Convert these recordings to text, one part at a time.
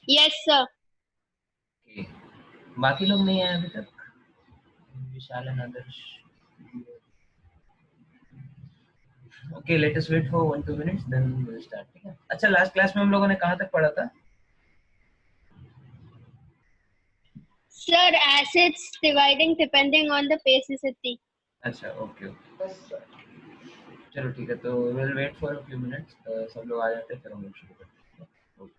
Yes, sir. Okay. बाकी लोग नहीं आए अभी तक? विशाल and others. Okay, let us wait for 1-2 minutes, then we'll start. ठीक है? अच्छा, लास्ट क्लास में हम लोगों ने कहाँ तक पढ़ा था? Sir, acids dividing depending on the basicity. अच्छा, ओके ओके, चलो ठीक है, तो we'll wait for a few minutes. सब लोग आ जाते हैं फिर हम लोग शुरू करते हैं. Okay.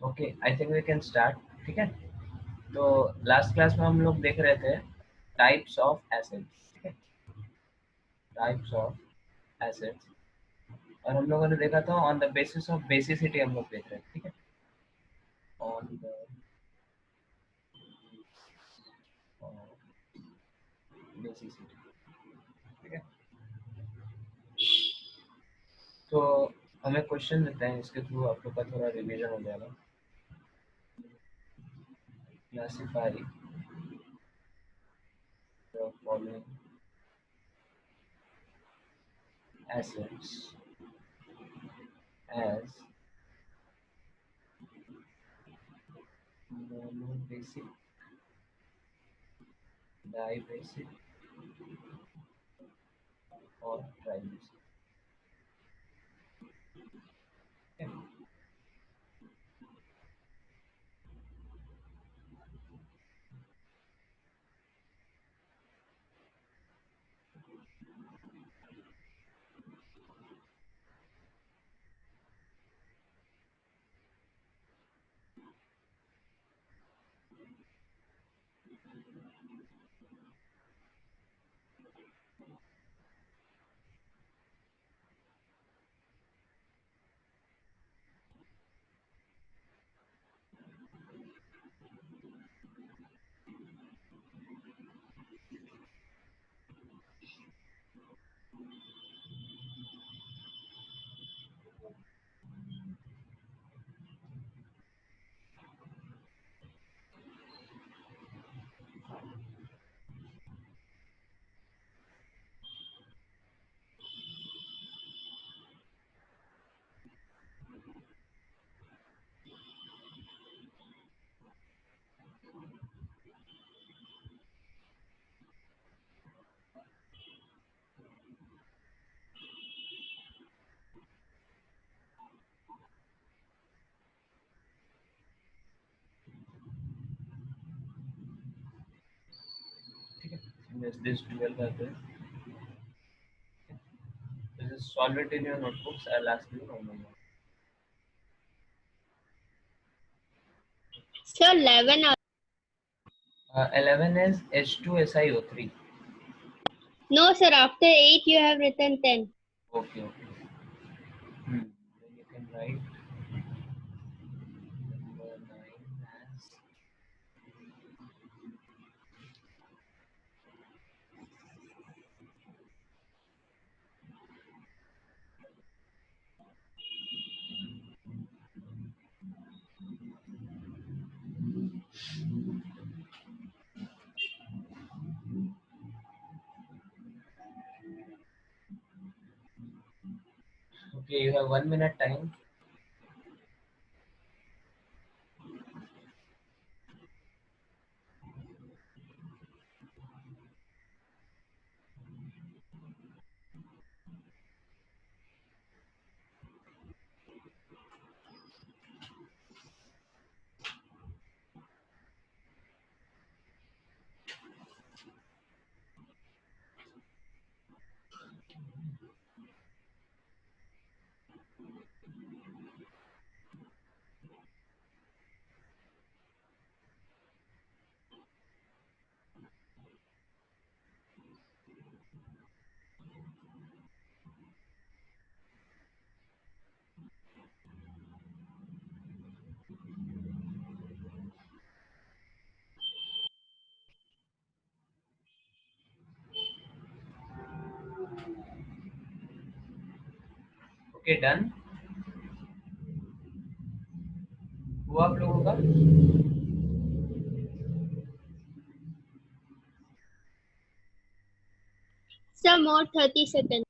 Okay, I think we can start. ठीक है, तो लास्ट क्लास में हम लोग देख रहे थे टाइप्स ऑफ एसिड्स. ठीक है, टाइप्स ऑफ एसिड्स. और हम लोगों ने देखा था on the basis of basicity हम लोग देख रहे हैं, ठीक है, ऑन द बेसिसिटी, ठीक है। तो हमें क्वेश्चन देते हैं, इसके थ्रू आप लोग का थोड़ा रिवीजन हो जाएगा। Classify the following acids as monobasic, dibasic or tribasic. Okay. ठीक है, this dual करते हैं। This is solve it in your notebooks. I'll ask you one more. Sir, 11. 11 is H2SiO3. No, sir. After 8, you have written 10. Okay, okay. Then you can write number 9 as okay. You have 1 minute time. Okay, done. हुआ आप लोगों का? Sir, more 30 seconds.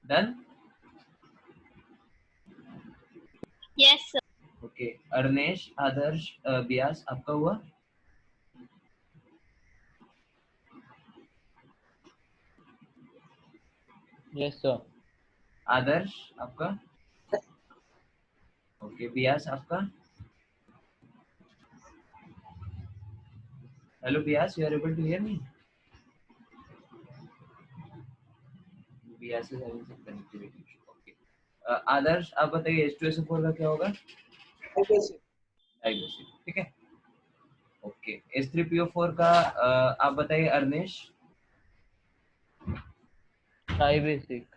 Done. Yes, sir. Okay, Arnesh, Adarsh, Biyas, आपका हुआ? Yes sir. Adarsh आपका? Okay, Biyas आपका? Hello Biyas, you are able to hear me? Biyas is having some connectivity issue. Okay, Adarsh आप बताइए H2SO4 का क्या होगा? डाइबेसिक. ठीक है. ओके, H3PO4 का आप बताइए अर्नेश. ट्राइबेसिक.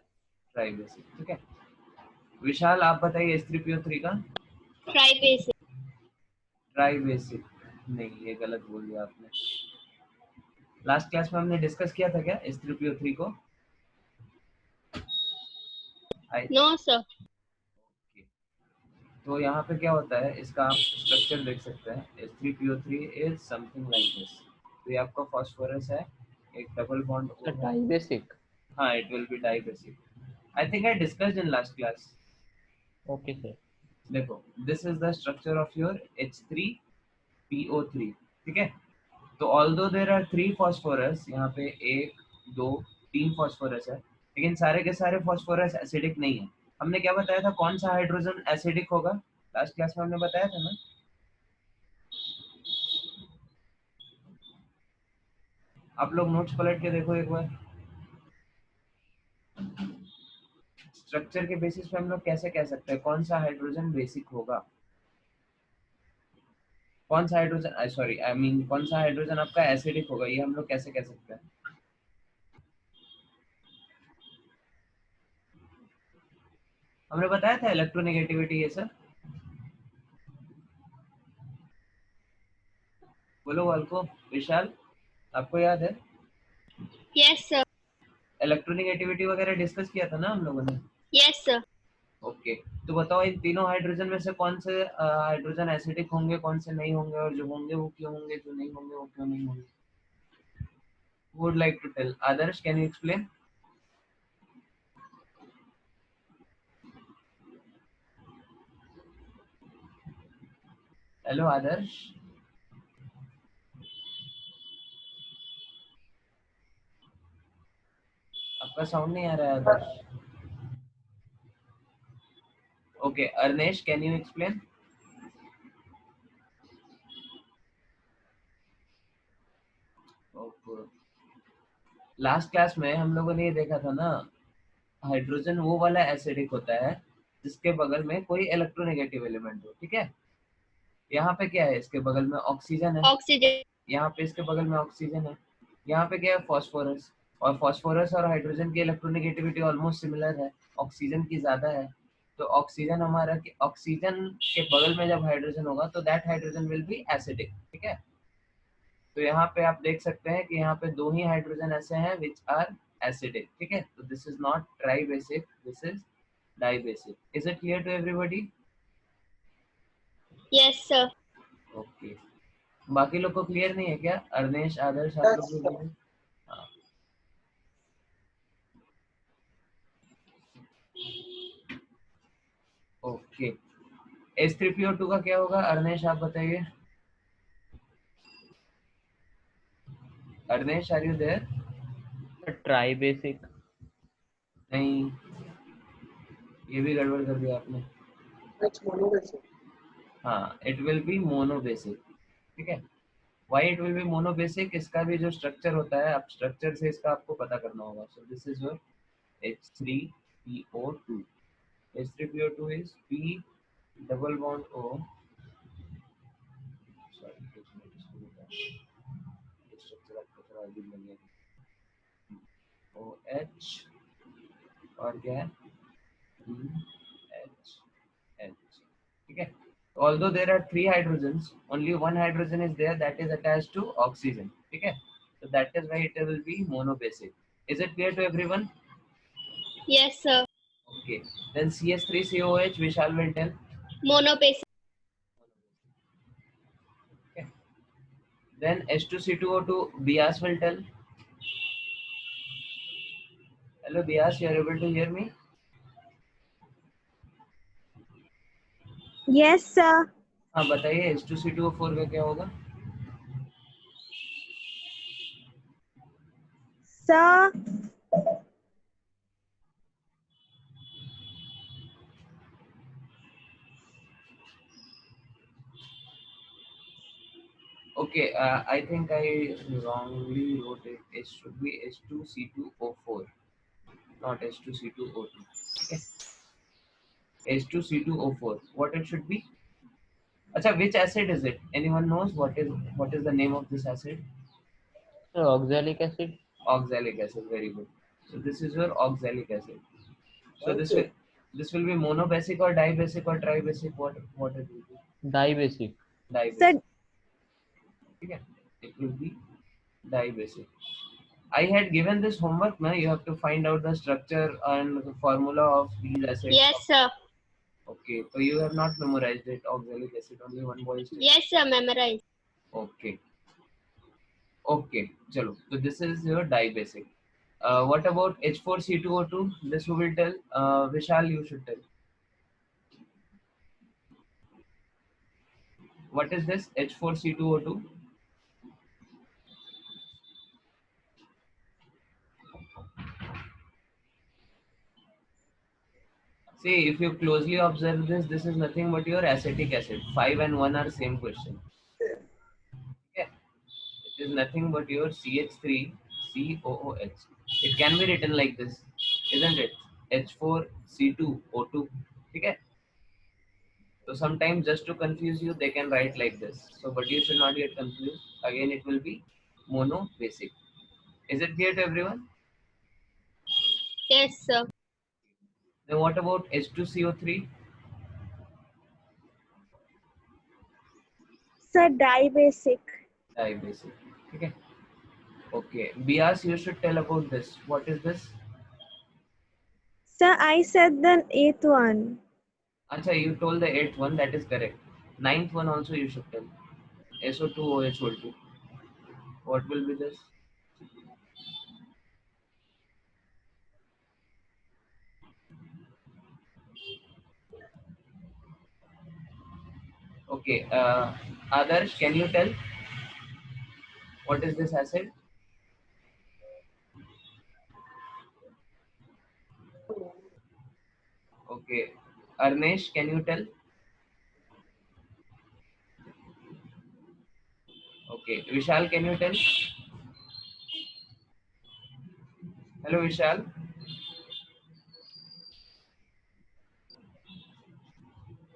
ट्राइबेसिक. ठीक है. विशाल आप बताइए H3PO3 का? Tribasic. ट्राइबेसिक. नहीं, ये गलत बोल दिया आपने. लास्ट क्लास में हमने डिस्कस किया था क्या H3PO3 को? No, sir. ओके, तो यहाँ पे क्या होता है, इसका आप स्ट्रक्चर देख सकते हैं. H3PO3 is something like this. तो ये आपका फास्फोरस है, एक डबल बॉन्ड O है. ट्राइबेसिक. हाँ, it will be diabasic. I think I discussed in last class. Okay sir. देखो, this is the structure of your H3PO3. ठीक है. तो although there are 3 phosphorus, यहाँ पे 1, 2, 3 phosphorus है, लेकिन सारे के सारे phosphorus acidic नहीं है. हमने क्या बताया था, कौन सा हाइड्रोजन एसिडिक होगा? लास्ट क्लास में हमने बताया था ना. आप लोग नोट्स पलट के देखो एक बार. स्ट्रक्चर के बेसिस पे हम लोग कैसे कह सकते हैं कौन सा हाइड्रोजन बेसिक होगा? कौन सा हाइड्रोजन, सॉरी आई मीन कौन सा हाइड्रोजन आपका एसिडिक होगा, ये हम लोग कैसे कह सकते हैं? हमने बताया था इलेक्ट्रोनेगेटिविटी ये सब. बोलो वाल्को, विशाल, आपको याद है? Yes, sir. इलेक्ट्रोनेगेटिविटी वगैरह डिस्कस किया था ना हम लोगों ने. Yes, sir. ओके, तो बताओ इन तीनों हाइड्रोजन में से कौन से हाइड्रोजन एसिडिक होंगे, कौन से नहीं होंगे, और जो होंगे वो क्यों होंगे, जो नहीं होंगे वो क्यों नहीं होंगे? Would like to tell. Adarsh, can you explain? Hello Adarsh. आपका साउंड नहीं आ रहा है Adarsh. Okay, Arnesh, can you explain? Last class में हम लोगों ने ये देखा था ना, हाइड्रोजन वो वाला एसिडिक होता है जिसके बगल में कोई इलेक्ट्रोनेगेटिव एलिमेंट हो. ठीक है. यहाँ पे क्या है, इसके बगल में ऑक्सीजन है. Oxygen. यहाँ पे इसके बगल में ऑक्सीजन है. यहाँ पे क्या है, फास्फोरस. और फास्फोरस और हाइड्रोजन की इलेक्ट्रोनेगेटिविटी ऑलमोस्ट सिमिलर है, ऑक्सीजन की ज्यादा है. तो ऑक्सीजन हमारा, ऑक्सीजन के बगल में जब हाइड्रोजन होगा तो that hydrogen will be acidic. ठीक है. तो यहाँ पे आप देख सकते हैं कि यहाँ पे 2 ही हाइड्रोजन ऐसे हैं विच आर एसिडिक. ठीक है. तो this is not tribasic, this is dibasic. Is it clear to everybody? Yes, sir. Okay, बाकी लोग को क्लियर नहीं है क्या? अर्नेश, आदर्श, आप लोग भी बोलो. हाँ. ओके, H3PO2 का क्या होगा? अर्नेश आप बताइए. Arnesh, are you there? Tribasic. नहीं, ये भी गड़बड़ कर दिया आपने. हाँ, इट विल बी मोनोबेसिक. ठीक है. Why it will be monobasic? इसका भी जो स्ट्रक्चर होता है, आप स्ट्रक्चर से इसका आपको पता करना होगा. So this is your H3PO2. H3PO2 is P double bond O. Sorry, कुछ नहीं, इसको बता. ये स्ट्रक्चर आपको थोड़ा अजीब लगेगा. OH और क्या है? H. ठीक है. Although there are 3 hydrogens, only one hydrogen is there that is attached to oxygen. ठीक है. So that is why it will be monobasic. Is it clear to everyone? Yes, sir. Okay. Then CH3COH, Vishal will tell. Monobasic. Okay. Then H2C2O2, Bias will tell. Hello Bias, you are able to hear me? Yes, sir. हाँ बताइए H2C2O4 का क्या होगा? Sir, Okay, I think I wrongly wrote it. It should be H2C2O4, not H2C2O2. Okay, H2C2O4. What it should be? Acha, which acid is it? Anyone knows what is the name of this acid? Sir, oxalic acid. Oxalic acid. Very good. So this is your oxalic acid. So this will be monobasic or dibasic or tribasic. What it will be? Dibasic. Dibasic. sir, ठीक है? It will be dibasic. I had given this homework. Now you have to find out the structure and the formula of these acids. Yes, sir. Okay, so you have not memorized it. Oxalic acid. Only one boy is taking. Yes, sir. Memorize. Okay. Okay. Chalo. So this is your dibasic. What about H4C2O2? This who will tell? Vishal, you should tell. What is this H4C2O2? See, if you closely observe this, this is nothing but your acetic acid. 5 and 1 are same question. Okay. It is nothing but your CH3COOH. It can be written like this, isn't it? H4C2O2. Okay. So sometimes just to confuse you, they can write like this. So, but you should not get confused. Again, it will be monobasic. Is it clear to everyone? Yes, sir. Then what about H2CO3? sir, dibasic. Dibasic. Okay. Okay. Bias, you should tell about this. What is this? Sir, I said the eighth one. Acha, you told the eighth one. That is correct. Ninth one also you should tell. SO2OH2. What will be this? Okay. Adarsh, can you tell what is this acid? Okay. Arnesh, can you tell? Okay. Vishal, can you tell? Hello, Vishal.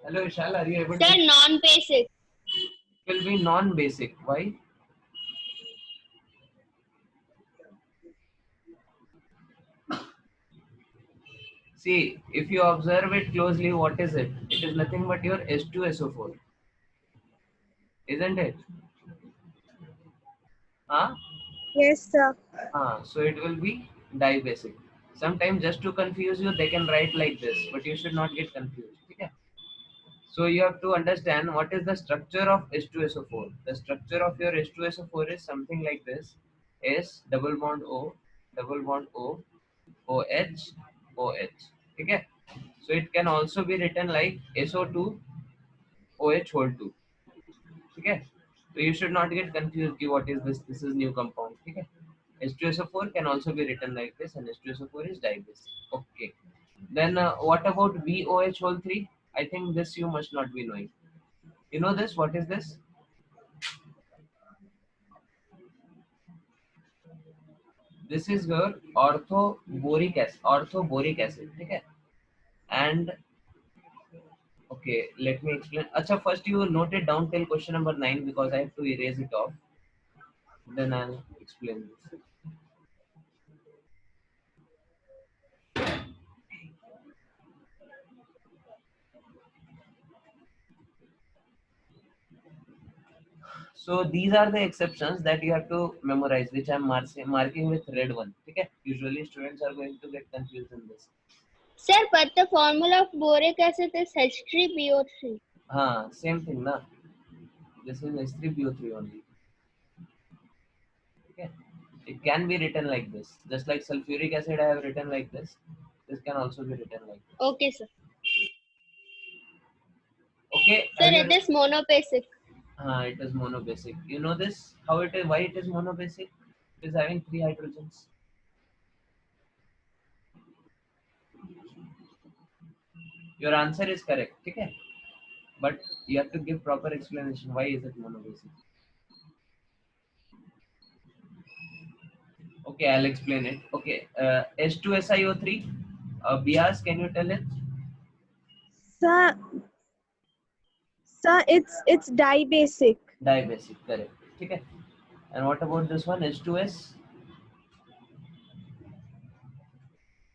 Hello, Vishal. Are you able Sir, to? non-basic. It will be non-basic. Why? See, if you observe it closely, what is it? It is nothing but your H2SO4, isn't it? Huh? Yes, sir. So it will be dibasic. Sometimes just to confuse you, they can write like this, but you should not get confused. Okay? So you have to understand what is the structure of H2SO4. The structure of your H2SO4 is something like this: S double bond O, double bond O, OH, OH. Okay? So it can also be written like SO2 OH whole 2. Okay? So you should not get confused कि what is this? This is new compound. Okay? H2SO4 can also be written like this, and H2SO4 is dibasic. Okay. Then what about VOH whole 3? I think this you must not be knowing. You know this? What is this? This is your orthoboric acid. Orthoboric acid. Okay? And okay, let me explain. Acha, first you note it down till question number 9 because I have to erase it off. Then I'll explain this. So these are the exceptions that you have to memorize, which I'm marking with red one. Okay? Usually students are going to get confused in this. Sir, but the formula of boric acid is H3BO3. Same thing, na? This is H3BO3 only. Okay? It can be written like this. Just like sulfuric acid I have written like this. This can also be written like this. Okay, sir. Okay. Sir, it is monobasic. It is monobasic. You know this? How it is? Why it is monobasic? It is having 3 hydrogens. Your answer is correct. Okay. But you have to give proper explanation. Why is it monobasic? Okay, I'll explain it. Okay. H2SiO3. Bias, can you tell it? Sir, it's dibasic. Dibasic, correct. Okay. And what about this one? H2S?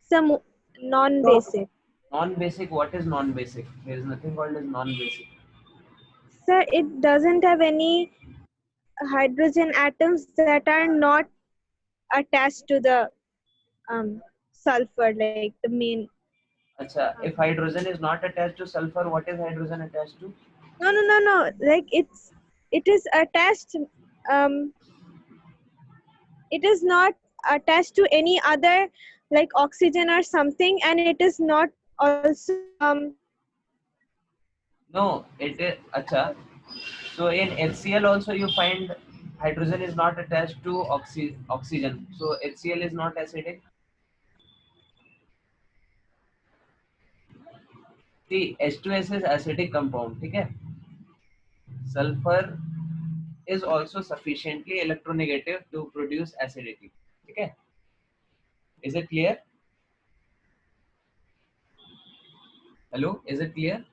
Some non-basic. Non-basic. What is non-basic? There is nothing called as non-basic. Sir, it doesn't have any hydrogen atoms that are not attached to the sulfur, like the main. Acha, if hydrogen is not attached to sulfur, what is hydrogen attached to? No. Like it is attached. Um, it is not attached to any other, like oxygen or something, and it is not also No, it is. Acha. So in HCl also you find hydrogen is not attached to oxygen. So HCl is not acidic. See, H2S is acidic compound. Okay. Sulfur is also sufficiently electronegative to produce acidity. Okay. Is it clear? Hello, is it clear?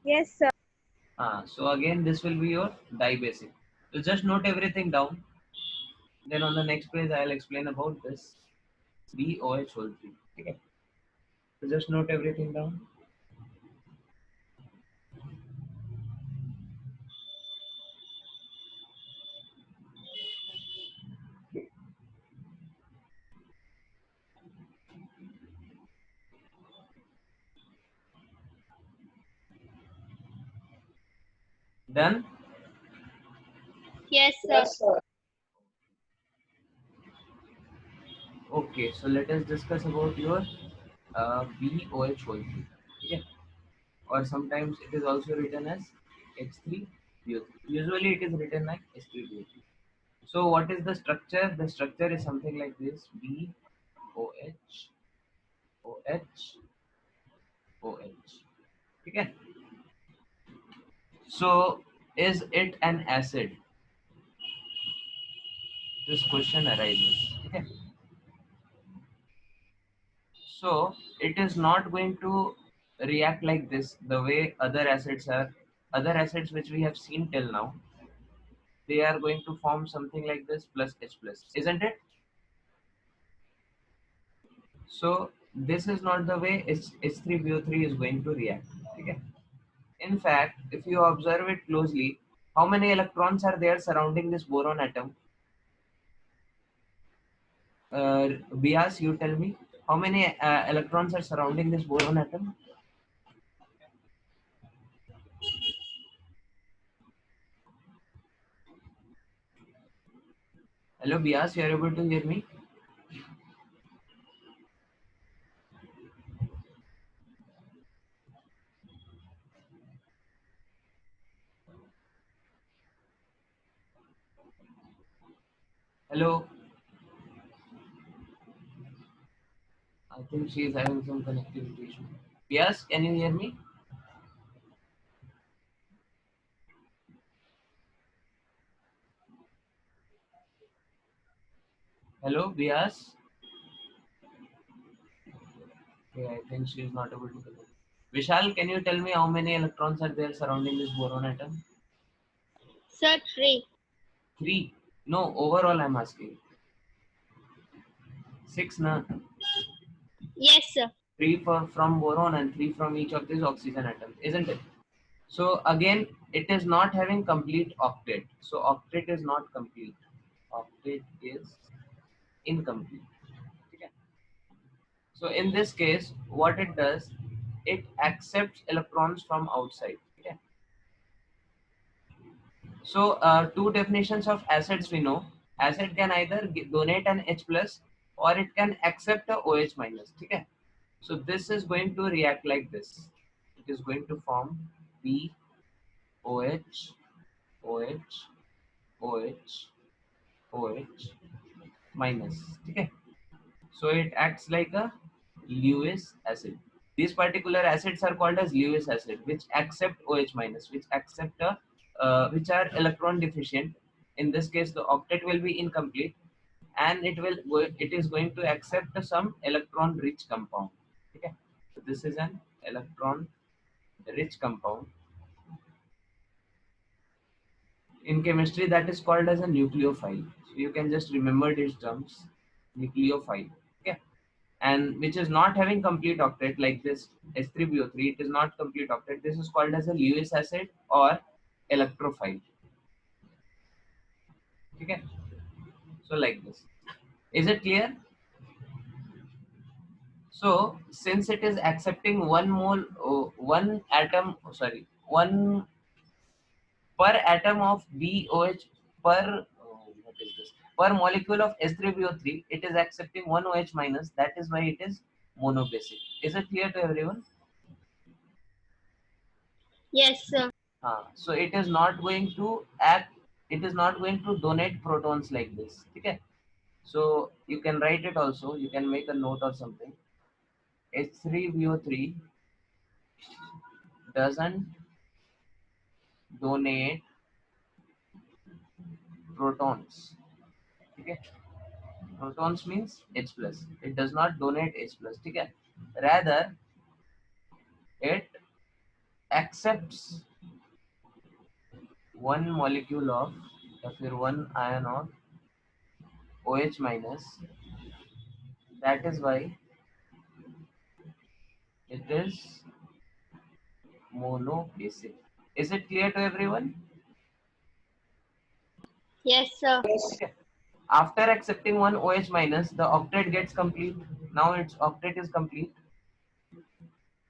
yes, sir. So again, this will be your dibasic. So just note everything down. Then on the next page, I'll explain about this BOH whole 3. Okay. So just note everything down. Done? Yes, sir. Okay, so let us discuss about your BOH whole 3. Okay. Or sometimes it is also written as H3BO3. Usually it is written like H3BO3. So what is the structure? The structure is something like this: BOH, OH, OH. Okay. So is it an acid? This question arises. Okay. So it is not going to react like this the way other acids are. Other acids which we have seen till now, they are going to form something like this plus H plus, isn't it? So this is not the way H3BO3 is going to react. Okay. In fact, if you observe it closely, how many electrons are there surrounding this boron atom? Bias, you tell me. How many electrons are surrounding this boron atom? Hello, Bias, you are able to hear me? Hello. I think she is having some connectivity issue. Bias, can you hear me? Hello, Bias. Okay, I think she is not able to connect. Vishal, can you tell me how many electrons are there surrounding this boron atom? Sir, 3. 3. No, overall I'm asking. 6, na? Yes, sir. 3 from boron and 3 from each of these oxygen atoms, isn't it? So again, it is not having complete octet. So octet is not complete. Octet is incomplete. Okay. So in this case, what it does, it accepts electrons from outside. Okay. So two definitions of acids we know. Acid can either donate an H plus or it can accept a OH minus. Okay. So this is going to react like this. It is going to form B OH, OH, OH, OH minus. Okay. So it acts like a Lewis acid. These particular acids are called as Lewis acid, which accept OH minus, which accept which are electron deficient. In this case, the octet will be incomplete, and it is going to accept some electron rich compound. Okay, so this is an electron rich compound. In chemistry, that is called as a nucleophile. So you can just remember these terms, nucleophile. Okay, and which is not having complete octet like this H3BO3. It is not complete octet. This is called as a Lewis acid or electrophile. Okay, so like this. Is it clear? So since it is accepting one mole, one atom, sorry, one per atom of BOH per what is this? Per molecule of H3BO3, it is accepting one OH minus. That is why it is monobasic. Is it clear to everyone? Yes, sir. So it is not going to act. It is not going to donate protons like this. Okay. So you can write it also. You can make a note or something. H3BO3 doesn't donate protons. Okay. Protons means H plus. It does not donate H plus. Okay. Rather, it accepts one molecule of, or one ion of OH minus. That is why it is monobasic. Is it clear to everyone? Yes, sir. Okay. After accepting one OH minus, the octet gets complete. Now its octet is complete.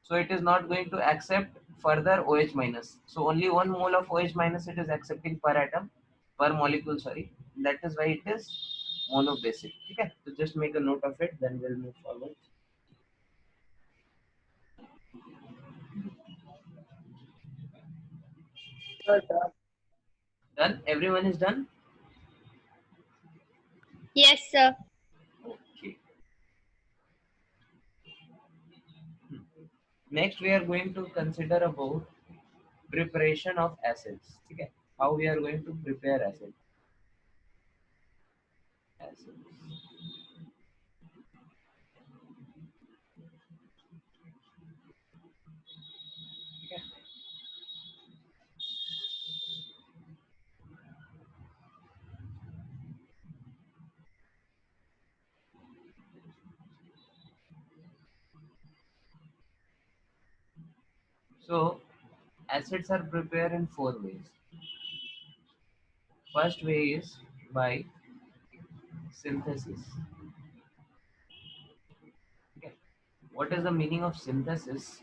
So it is not going to accept further OH minus. So only one mole of OH minus it is accepting per atom, per molecule, sorry. That is why it is monobasic. Okay. So just make a note of it, then we'll move forward. Done? Everyone is done? Yes, sir. Okay. Next, we are going to consider about preparation of acids. Okay. How we are going to prepare acids. Okay. So acids are prepared in 4 ways. First way is by synthesis. Okay. What is the meaning of synthesis?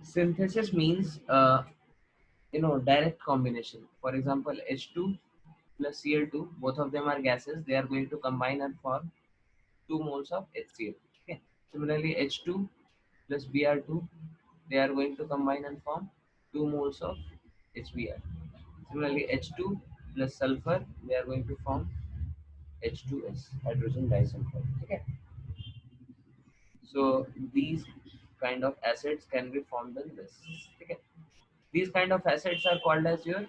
Synthesis means direct combination. For example, H2 plus Cl2, both of them are gases. They are going to combine and form 2 moles of HCl. Okay. Similarly, H2 plus Br2, they are going to combine and form 2 moles of HBr. Similarly, H2 plus sulfur, they are going to form H2S, hydrogen disulfide. Okay. So these kind of acids can be formed in this. Okay. These kind of acids are called as your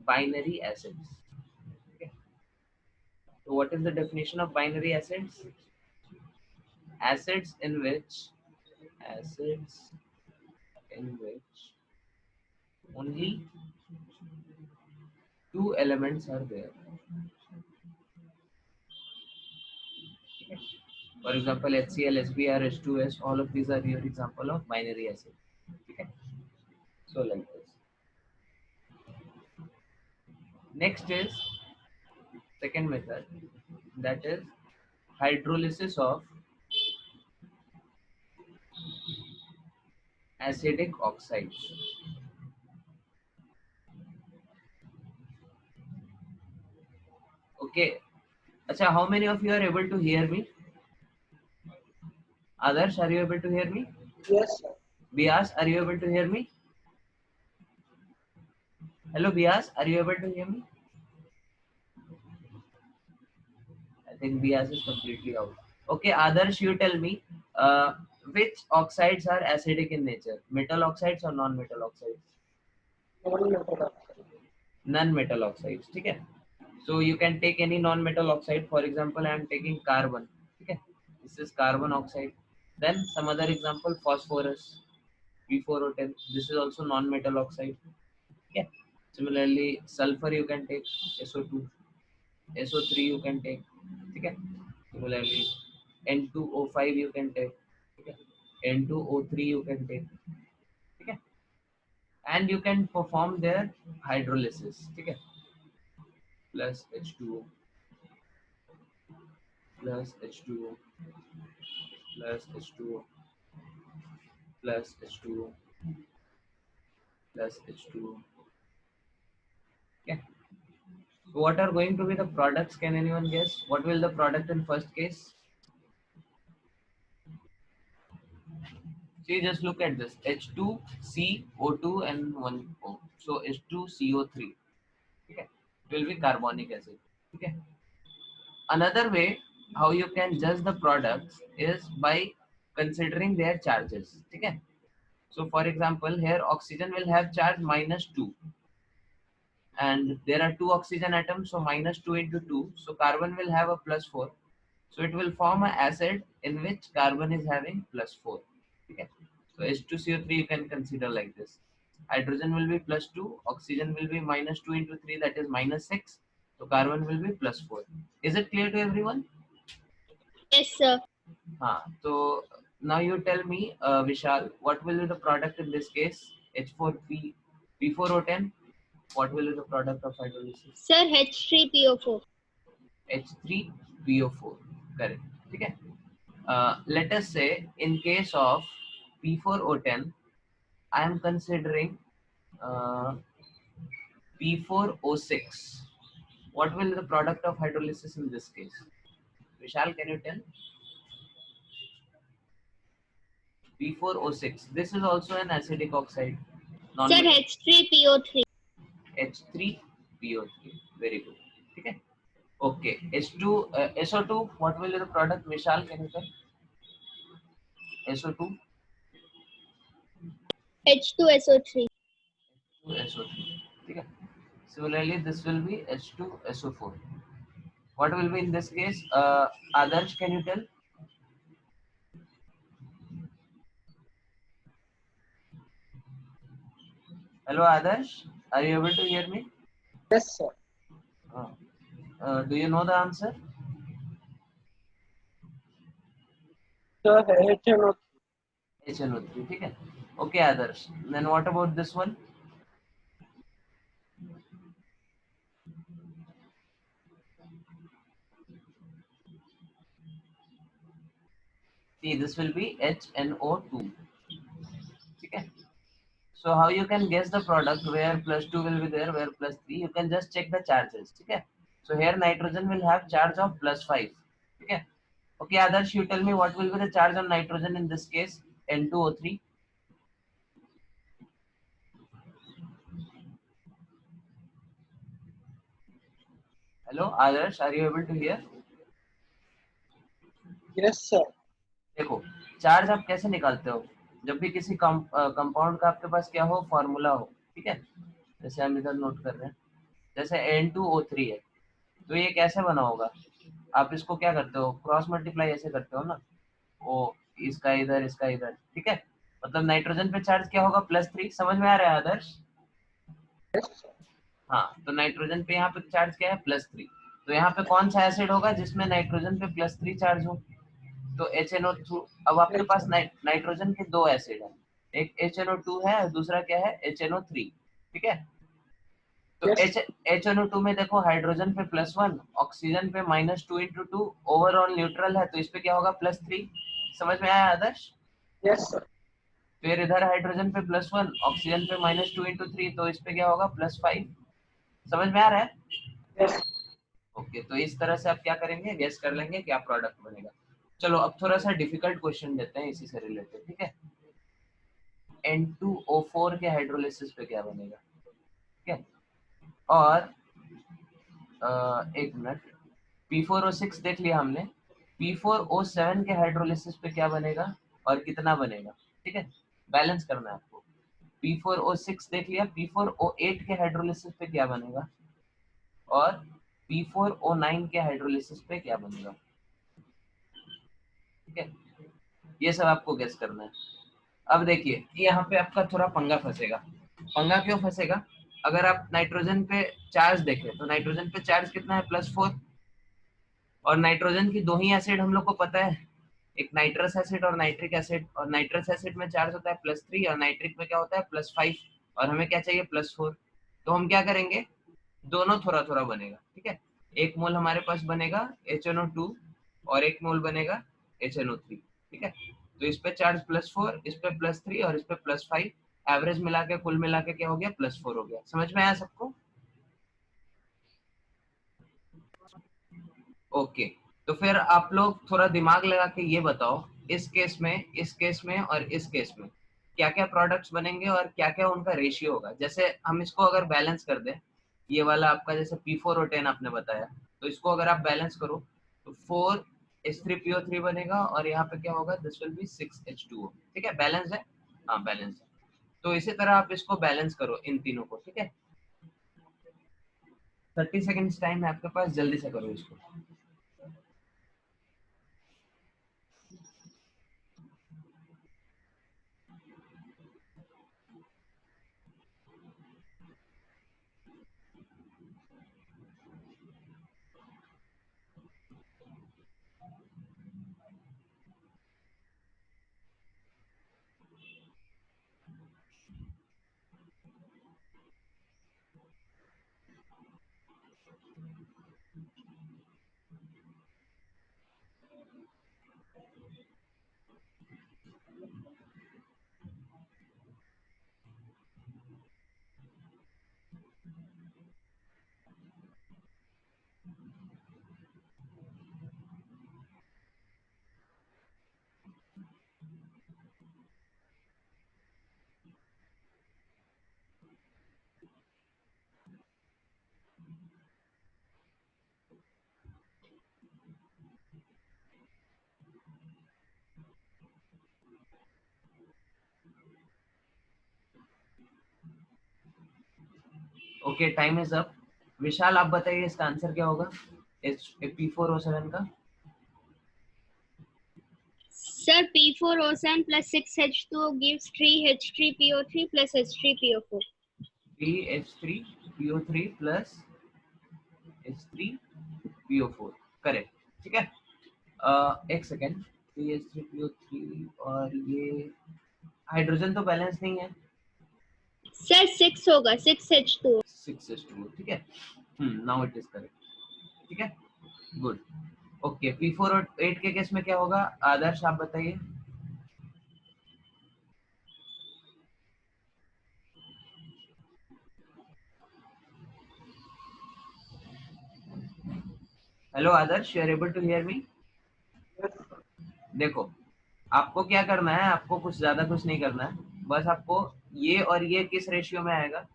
binary acids. Okay. So what is the definition of binary acids? Acids in which only 2 elements are there. Okay. For example, HCl, HBr, H2S, all of these are your example of binary acid. Okay. So like this. Next is second method, that is hydrolysis of acidic oxides. Okay. Acha, how many of you are able to hear me? Others, are you able to hear me? Yes, sir. Bias, are you able to hear me? Hello Bias, are you able to hear me? I think Bias is completely out. Okay, Adarsh, you tell me, which oxides are acidic in nature? Metal oxides or non-metal oxides? Non-metal oxides. ठीक है? So you can take any non-metal oxide. For example, I am taking carbon. Okay, this is carbon oxide. Then some other example, phosphorus, P4O10. This is also non-metal oxide. Okay. Similarly, sulfur you can take, SO2, SO3 you can take. Okay. Similarly, N2O5 you can take. Okay. N2O3 you can take. Okay. And you can perform their hydrolysis. Okay. Plus H2O, plus H2O, plus H2O, plus H2O, plus H2O. Okay. So what are going to be the products? Can anyone guess? What will the product in first case? See, just look at this. H2CO2 and 1O. So H2CO3. Okay. It will be carbonic acid. Okay. Another way how you can judge the products is by considering their charges. Okay. So for example, here oxygen will have charge -2. And there are 2 oxygen atoms, so -2 into 2. So carbon will have a +4. So it will form an acid in which carbon is having +4. Okay. So H2CO3 you can consider like this. Hydrogen will be +2, oxygen will be -2 into 3, that is -6. So carbon will be +4. Is it clear to everyone? Yes, sir. So now you tell me, Vishal, what will be the product in this case? H4P, P4O10. What will be the product of hydrolysis? Sir, H3PO4. H3PO4. Correct. Okay. Let us say in case of P4O10, I am considering P4O6. What will be the product of hydrolysis in this case? Vishal, can you tell? P4O6. This is also an acidic oxide. Sir, H3PO3. H3PO3. Very good. Okay. Okay. SO2. What will be the product? Vishal, can you tell? SO2. H2SO3. SO3. Okay. Similarly, this will be H2SO4. What will be in this case? Adarsh, can you tell? Hello, Adarsh. Are you able to hear me? Yes, sir. Do you know the answer? Sir, HNO3. HNO3. ठीक है. Okay, Adarsh. Then what about this one? See, this will be HNO2. Okay. So how you can guess the product where +2 will be there, where +3? You can just check the charges. Okay. So here nitrogen will have charge of +5. Okay. Okay, Adarsh, you tell me what will be the charge on nitrogen in this case? N2O3. Hello, Adarsh, are you able to hear? Yes, sir. देखो, charge आप कैसे निकालते हो? जब भी किसी compound का आपके पास क्या हो, फॉर्मूला हो, ठीक है? जैसे हम इधर नोट कर रहे हैं, जैसे N2O3 है, तो ये कैसे बना होगा? आप इसको क्या करते हो? क्रॉस मल्टीप्लाई ऐसे करते हो ना, वो इसका इधर, ठीक है? मतलब नाइट्रोजन पे चार्ज क्या होगा? +3. समझ में आ रहा है आदर्श? हाँ, तो नाइट्रोजन पे यहाँ पे चार्ज क्या है? +3. तो यहाँ पे कौन सा एसिड होगा जिसमें नाइट्रोजन पे +3 चार्ज हो? तो HNO2. अब आपके पास नाइट्रोजन के 2 एसिड हैं, एक HNO2 है और दूसरा क्या है? HNO3. ठीक है? तो HNO2 में देखो हाइड्रोजन पे +1, ऑक्सीजन पे -2 into 2, ओवरऑल न्यूट्रल है, तो इस पे क्या होगा? +3. समझ में आया आदर्श? Yes sir. फिर इधर हाइड्रोजन पे +1, ऑक्सीजन पे -2 into 3, तो इस पे क्या होगा? +5. समझ में आ रहा है? यस. ओके, तो इस तरह से आप क्या करेंगे? गेस कर लेंगे क्या प्रोडक्ट बनेगा. चलो अब थोड़ा सा डिफिकल्ट क्वेश्चन देते हैं इसी से रिलेटेड. ठीक है? N2O4 के हाइड्रोलिसिस पे क्या बनेगा? ठीक है? और एक मिनट, P4O6 देख लिया हमने, P4O7 के हाइड्रोलिसिस पे क्या बनेगा और कितना बनेगा, ठीक है, बैलेंस करना है आपको। P4O6 देख लिया, P4O8 के हाइड्रोलिसिस पे क्या बनेगा और P4O9 के हाइड्रोलिसिस पे क्या बनेगा, ठीक है, ये सब आपको गेस करना है। अब देखिए यहाँ पे आपका थोड़ा पंगा फंसेगा। पंगा क्यों फंसेगा? अगर आप नाइट्रोजन पे चार्ज देखें तो नाइट्रोजन पे चार्ज कितना है, +4, और नाइट्रोजन की दो ही एसिड हम लोग को पता है, एक नाइट्रस एसिड और नाइट्रिक एसिड, और नाइट्रस एसिड में चार्ज होता है +3 और नाइट्रिक में क्या होता है +5, और हमें क्या चाहिए +4। तो हम क्या करेंगे, दोनों थोड़ा थोड़ा बनेगा, ठीक है, एक मोल हमारे पास बनेगा HNO2 और एक मोल बनेगा HNO3, ठीक है। तो इस पे चार्ज +4, इस पे +3 और इस पे +5, एवरेज मिला के कुल मिला के क्या हो गया, +4 हो गया। समझ में आया सबको? ओके, तो फिर आप लोग थोड़ा दिमाग लगा के ये बताओ, इस केस में और इस केस में क्या क्या प्रोडक्ट्स बनेंगे और क्या क्या उनका रेशियो होगा। जैसे हम इसको अगर बैलेंस कर दें, ये वाला आपका जैसे P4O10 आपने बताया, तो इसको अगर आप बैलेंस करो तो 4H3PO3 बनेगा और यहाँ पे क्या होगा, दिस विल बी 6H2O, ठीक है, बैलेंस है, हाँ बैलेंस है। तो इसी तरह आप इसको बैलेंस करो इन तीनों को, ठीक है। 30 सेकेंड्स टाइम है आपके पास, जल्दी से करो इसको। Okay, time is up. Vishal आप बताइए इसका आंसर क्या होगा P4O7 का? Sir, P4O7 plus 6H2O gives 3H3PO3 plus H3PO4. 3H3PO3 plus H3PO4, correct, ठीक है। एक सेकेंड, 3H3PO3 और ये हाइड्रोजन तो बैलेंस नहीं है, Sir, 6 होगा, 6H2O. 6H2O, ठीक है, नाउ इट इज करेक्ट, ठीक है, गुड। ओके, P4O8 के केस में क्या होगा, आदर्श आप बताइए। Hello Adarsh, you are able to hear me? देखो, आपको क्या करना है, आपको कुछ ज्यादा कुछ नहीं करना है, बस आपको ये और ये किस रेशियो में आएगा,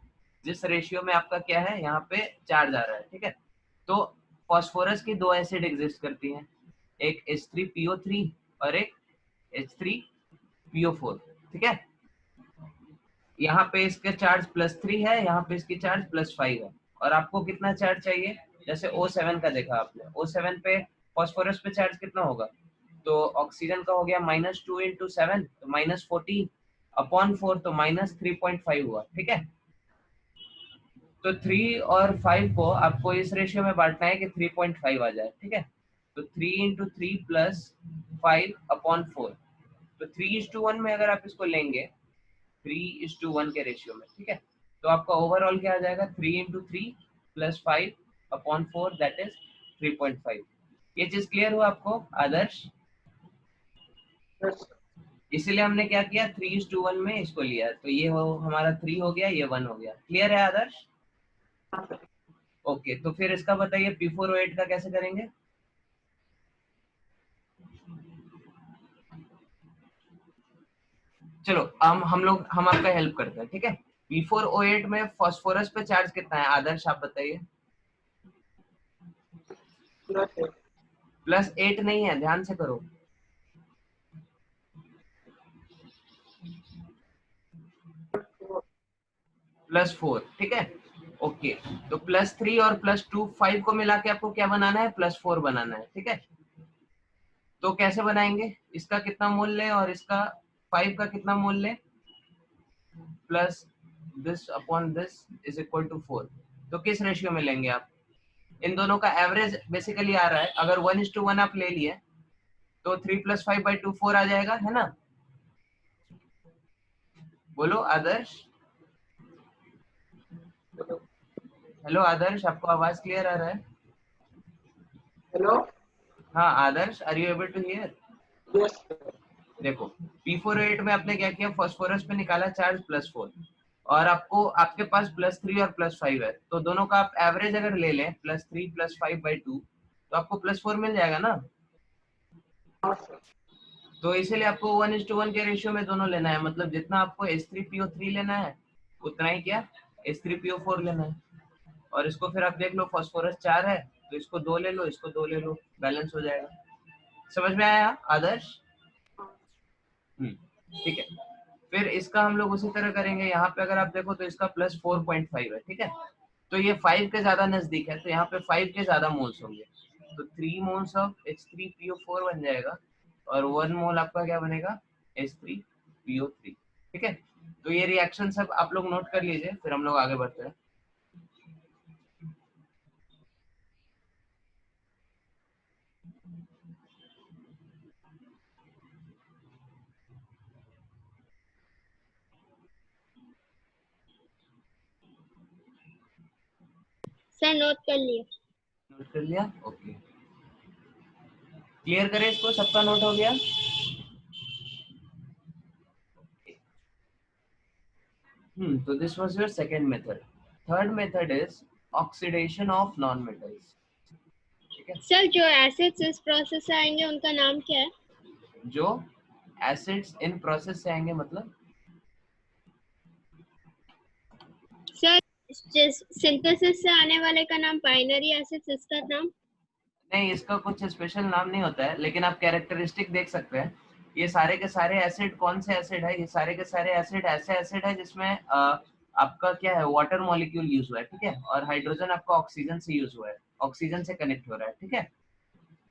जिस रेशियो में आपका क्या है, यहाँ पे चार्ज आ रहा है, ठीक है। तो फास्फोरस की दो एसिड एग्जिस्ट करती हैं, एक H3PO3 और एक H3PO4, ठीक है। यहाँ पे इसका चार्ज +3 है, यहाँ पे इसकी चार्ज +5 है, और आपको कितना चार्ज चाहिए, जैसे O7 का देखा आपने, O7 पे फास्फोरस पे चार्ज कितना होगा, तो ऑक्सीजन का हो गया -2 × 7 तो -40/4 तो -3.5 हुआ, ठीक है। तो 3 और 5 को आपको इस रेशियो में बांटना है कि 3.5 आ जाए, ठीक है। तो 3 × 3 + 5/4, तो 3:1 में अगर आप इसको लेंगे 3:1 के रेशियो में, ठीक है, तो आपका ओवरऑल क्या आ जाएगा, 3 × 3 + 5/4 दैट इज 3.5। ये चीज क्लियर हुआ आपको आदर्श? Yes, sir. इसीलिए हमने क्या किया, 3:1 में इसको लिया, तो ये वो हमारा 3 हो गया, ये 1 हो गया। क्लियर है आदर्श? ओके, तो फिर इसका बताइए P4O8 का कैसे करेंगे। चलो हम आपका हेल्प करते हैं, ठीक है। P4O8 में फास्फोरस पे चार्ज कितना है आदर्श, आप बताइए। +8 नहीं है, ध्यान से करो। +4, ठीक है। ओके, तो +3 और +2 5 को मिला के आपको क्या बनाना है, +4 बनाना है, ठीक है। तो कैसे बनाएंगे, इसका कितना मोल ले और इसका 5 का कितना मोल ले, plus this upon this is equal to 4। तो किस रेशियो में लेंगे आप, इन दोनों का एवरेज बेसिकली आ रहा है। अगर 1:1 आप ले लिए तो 3 + 5/2 4 आ जाएगा, है ना। बोलो आदर्श। हेलो आदर्श, आपको आवाज क्लियर आ रहा है? हेलो। हाँ Adarsh, are you able to hear? Yes. देखो P4O8 में आपने क्या किया, फास्फोरस पे निकाला चार्ज +4 और आपको आपके पास +3 और +5 है, तो दोनों का आप एवरेज अगर ले लें +3 + 5/2 तो आपको +4 मिल जाएगा ना। तो इसीलिए आपको 1:1 के रेशियो में दोनों लेना है, मतलब जितना आपको H3PO3 लेना है उतना ही क्या H3PO4 लेना है। और इसको फिर आप देख लो, फास्फोरस 4 है तो इसको 2 ले लो, इसको 2 ले लो, बैलेंस हो जाएगा। समझ में आया आदर्श? ठीक है। फिर इसका हम लोग उसी तरह करेंगे, यहाँ पे अगर आप देखो तो इसका +4.5 है, ठीक है। तो ये 5 के ज्यादा नजदीक है, तो यहाँ पे 5 के ज्यादा मोल्स होंगे, तो 3 मोल्स ऑफ H3PO4 बन जाएगा और 1 मोल आपका क्या बनेगा, H3PO3, ठीक है। तो ये रिएक्शन सब आप लोग नोट कर लीजिए, फिर हम लोग आगे बढ़ते हैं। सर नोट कर लिए। नोट कर लिया, ओके। क्लियर करें इसको, सबका नोट हो गया? तो this was your second method. Third method is oxidation of non-metals. ठीक है, सर जो एसिड्स इस प्रोसेस से आएंगे उनका नाम क्या है? जो एसिड्स इन प्रोसेस से आएंगे मतलब सर जिस सिंथेसिस से आने वाले का नाम बाइनरी एसिड्स, इसका नाम? नहीं, इसका कुछ स्पेशल नाम नहीं होता है, लेकिन आप कैरेक्टरिस्टिक देख सकते हैं। ये सारे के सारे एसिड कौन से एसिड है, ये सारे के सारे एसिड ऐसे एसिड है जिसमें आपका क्या है, वाटर मॉलिक्यूल यूज हुआ है, ठीक है, और हाइड्रोजन आपका ऑक्सीजन से यूज हुआ है, ऑक्सीजन से कनेक्ट हो रहा है, ठीक है।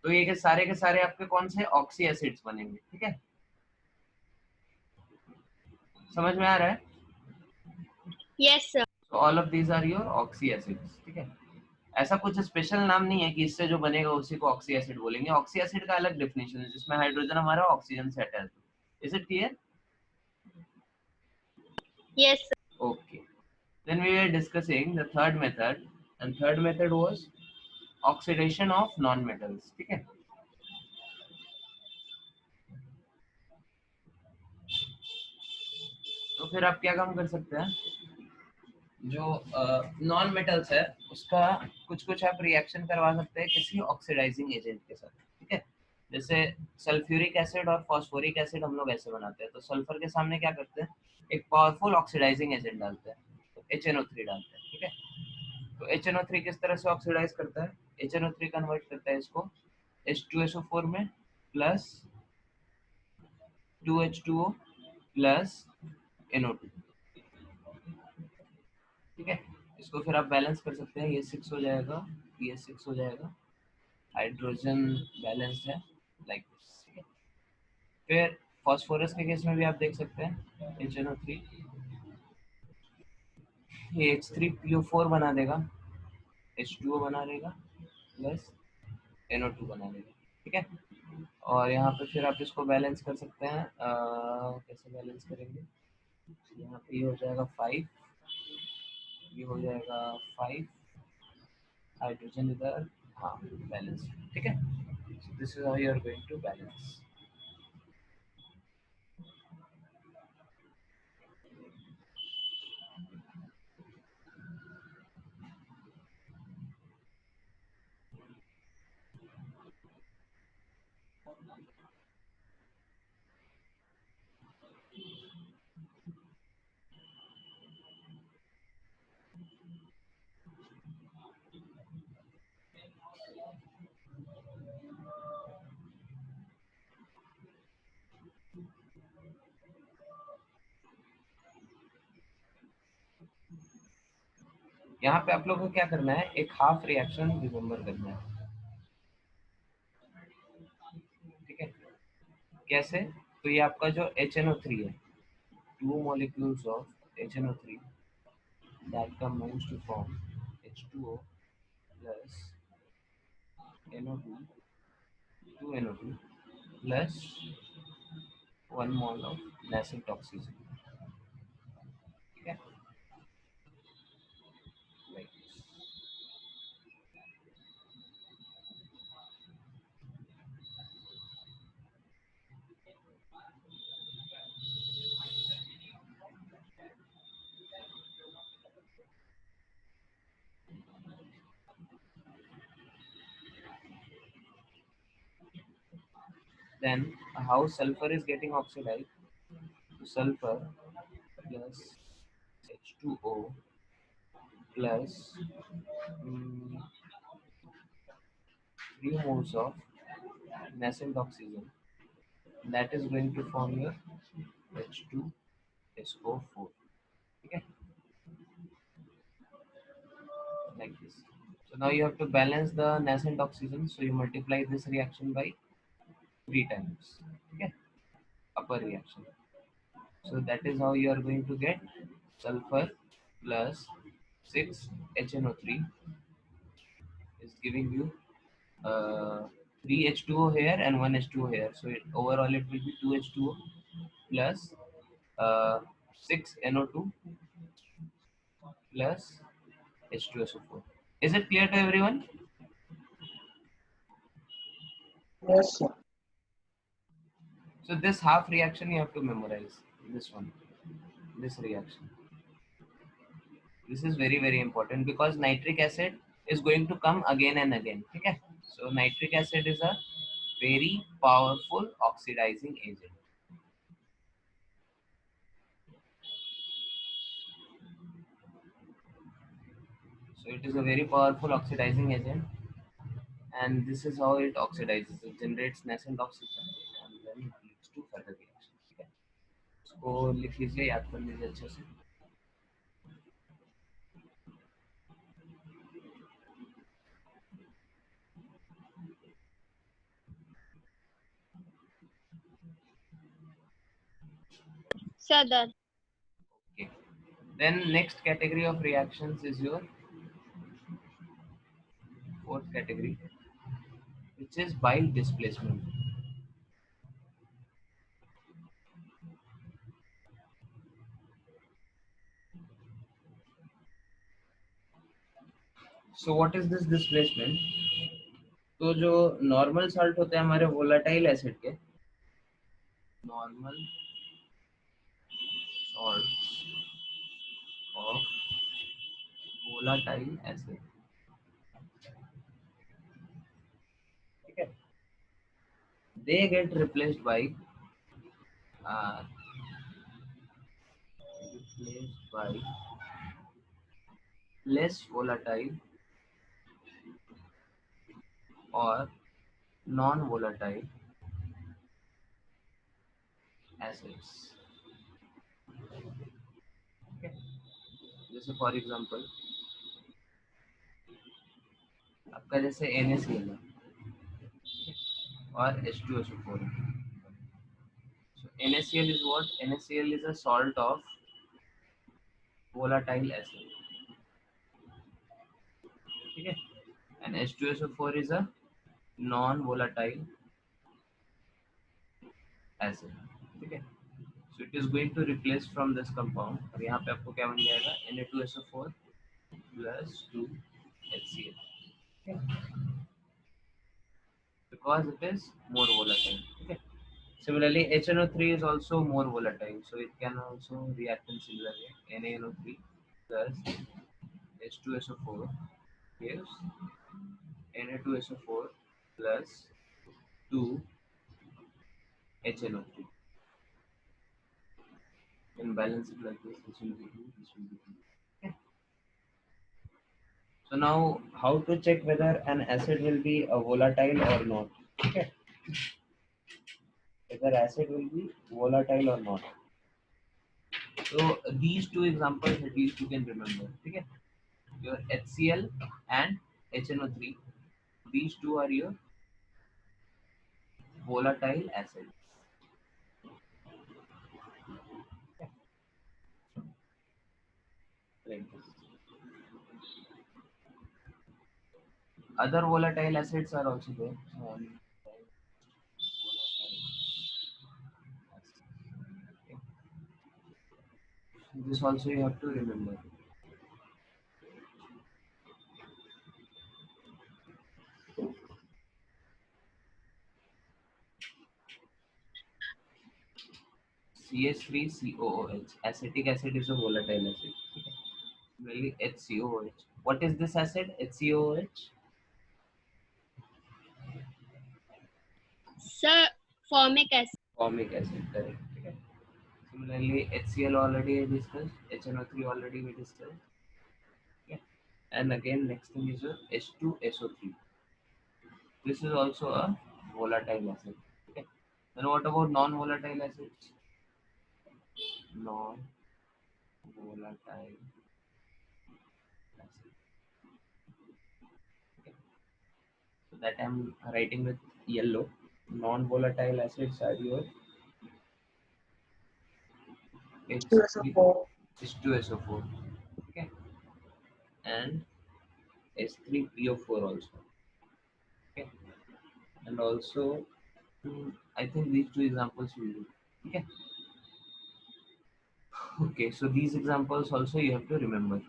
तो ये के सारे आपके कौन से ऑक्सी एसिड्स बनेंगे, ठीक है। समझ में आ रहा है? Yes sir. So all of these are your oxy acids, ठीक है। ऐसा कुछ स्पेशल नाम नहीं है कि इससे जो बनेगा उसी को ऑक्सी एसिड बोलेंगे। ऑक्सी एसिड का अलग डेफिनेशन है जिसमें हाइड्रोजन हमारा ऑक्सीजन से अटैच है। Is it clear? Yes sir. Okay. Then we were discussing the third method, and third method was oxidation of non-metals, ठीक है। तो फिर आप क्या काम कर सकते हैं, जो नॉन मेटल्स है उसका कुछ कुछ आप रिएक्शन करवा सकते हैं किसी ऑक्सीडाइजिंग एजेंट के साथ, ठीक है। जैसे सल्फ्यूरिक एसिड और फास्फोरिक एसिड हम लोग ऐसे बनाते हैं, तो सल्फर के सामने क्या करते हैं, एक पावरफुल ऑक्सीडाइजिंग एजेंट डालते हैं, तो HNO3 डालते हैं, ठीक है। तो HNO3 किस तरह से ऑक्सीडाइज करता है, HNO3 कन्वर्ट करता है इसको H2SO4 में प्लस 2H2O प्लस NO2, ठीक है। इसको फिर आप बैलेंस कर सकते हैं, ये 6 हो जाएगा, ये 6 हो जाएगा, हाइड्रोजन बैलेंस्ड है लाइक दिस, ठीक है। फिर फास्फोरस के केस में भी आप देख सकते हैं HNO3 ये H3PO4 बना देगा, H2O बना देगा प्लस NO2 बना देगा, ठीक है। और यहाँ पे फिर आप इसको बैलेंस कर सकते हैं, कैसे बैलेंस करेंगे, यहाँ पे ये हो जाएगा 5, ये हो जाएगा 5, हाइड्रोजन इधर, हाँ बैलेंस, ठीक है। This is how you are going to balance. यहाँ पे आप लोगों को क्या करना है, एक हाफ रिएक्शन रिमेम्बर करना है, ठीक है। कैसे? तो ये आपका जो HNO3 है, 2 molecules of HNO3 that combines to form H2O plus NO2, 2NO2 plus 1 mole of nascent oxygen, ठीक है, like this. Then how sulfur is getting oxidized? So sulfur plus H2O plus 3 moles of nascent oxygen, that is going to form your H2SO4, okay, like this. So now you have to balance the nascent oxygen, so you multiply this reaction by 3 times, okay, upper reaction. So that is how you are going to get sulfur plus 6 HNO3 is giving you 3 H2O here and 1 H2O here. So overall it will be 2 H2O plus 6 NO2 plus H2SO4. Is it clear to everyone? Yes, sir. So this half reaction you have to memorize. This one, this reaction. This is very, very important because nitric acid is going to come again and again. Okay? So nitric acid is a very powerful oxidizing agent. So it is a very powerful oxidizing agent, and this is how it oxidizes. It generates nascent oxygen and then it leads to further reaction. ठीक है? इसको लिख लीजिए, याद कर लीजिए अच्छे से. Sir, done. Okay. Then next category of reactions is your fourth category, which is bile displacement. So what is this displacement? तो जो नॉर्मल साल्ट होते हैं हमारे वोलाटाइल एसिड के, normal salt of volatile acid, ठीक है, they get replaced by less volatile or non-volatile acids. Okay. जैसे for example आपका जैसे NaCl है और H2SO4 है. So NaCl is what? NaCl is a salt of volatile acid. ठीक है, and H2SO4 is a non-volatile acid. ठीक है, so it is going to replace from this compound और यहाँ पे आपको क्या बन जाएगा, Na2SO4 plus 2HCl, because it is more volatile. Okay. Similarly, HNO3 is also more volatile, so it can also react in similar way. NaNO3 plus H2SO4 gives Na2SO4 plus 2 HNO3. Can balance it like this. This will be 2, this will be 2. Okay. So now, how to check whether an acid will be a volatile or not? Okay. Whether acid will be volatile or not. So these two examples at least you can remember. Okay. your HCl and HNO3. These two are your volatile acids. Like this. Other volatile acids are also there. This also you have to remember. CH3COOH. Acetic acid is a volatile acid. Similarly, HCOOH. What is this acid? HCOOH? Sir, formic acid. Formic acid, correct. Okay. Similarly, HCl already I discussed. HNO3 already we discussed. Okay. And again, next thing is your H2SO3. This is also a volatile acid. Okay. Then what about non-volatile acids? Non-volatile acid. Okay. So that I'm writing with yellow. Non-volatile acids are your H2SO4. H2SO4. Okay. And H3PO4 also. Okay. And also, I think these two examples will do. Okay. Okay. So these examples also you have to remember.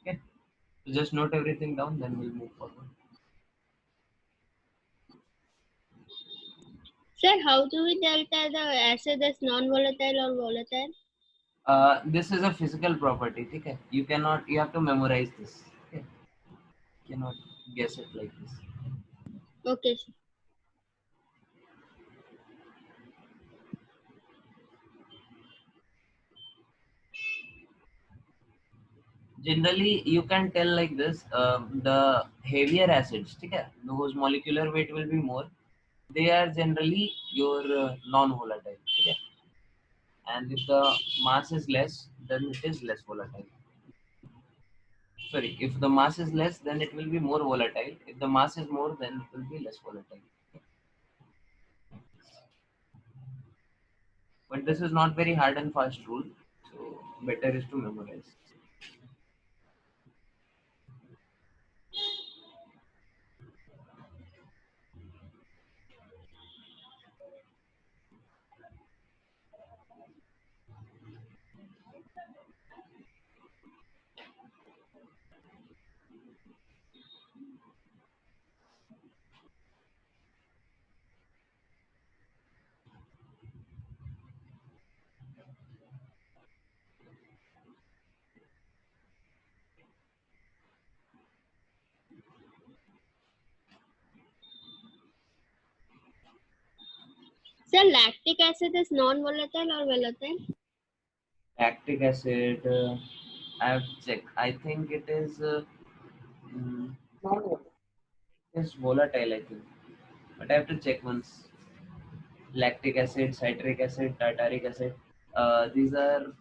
Okay. So just note everything down, then we'll move forward. Sir, how do we tell that the acid is non-volatile or volatile? This is a physical property. Okay. You cannot. You have to memorize this. Okay. You cannot guess it like this. Okay, sir. Generally, you can tell like this. The heavier acids, okay, whose molecular weight will be more, they are generally your non-volatile. Okay. And if the mass is less, then it is less volatile. Sorry, if the mass is less, then it will be more volatile. If the mass is more, then it will be less volatile. But this is not very hard and fast rule, so better is to memorize. Sir, lactic acid is non-volatile or volatile? Lactic acid, I have checked. I think it is Non-volatile. volatile. I think, but I have to check once. Lactic acid, citric acid, tartaric acid. These are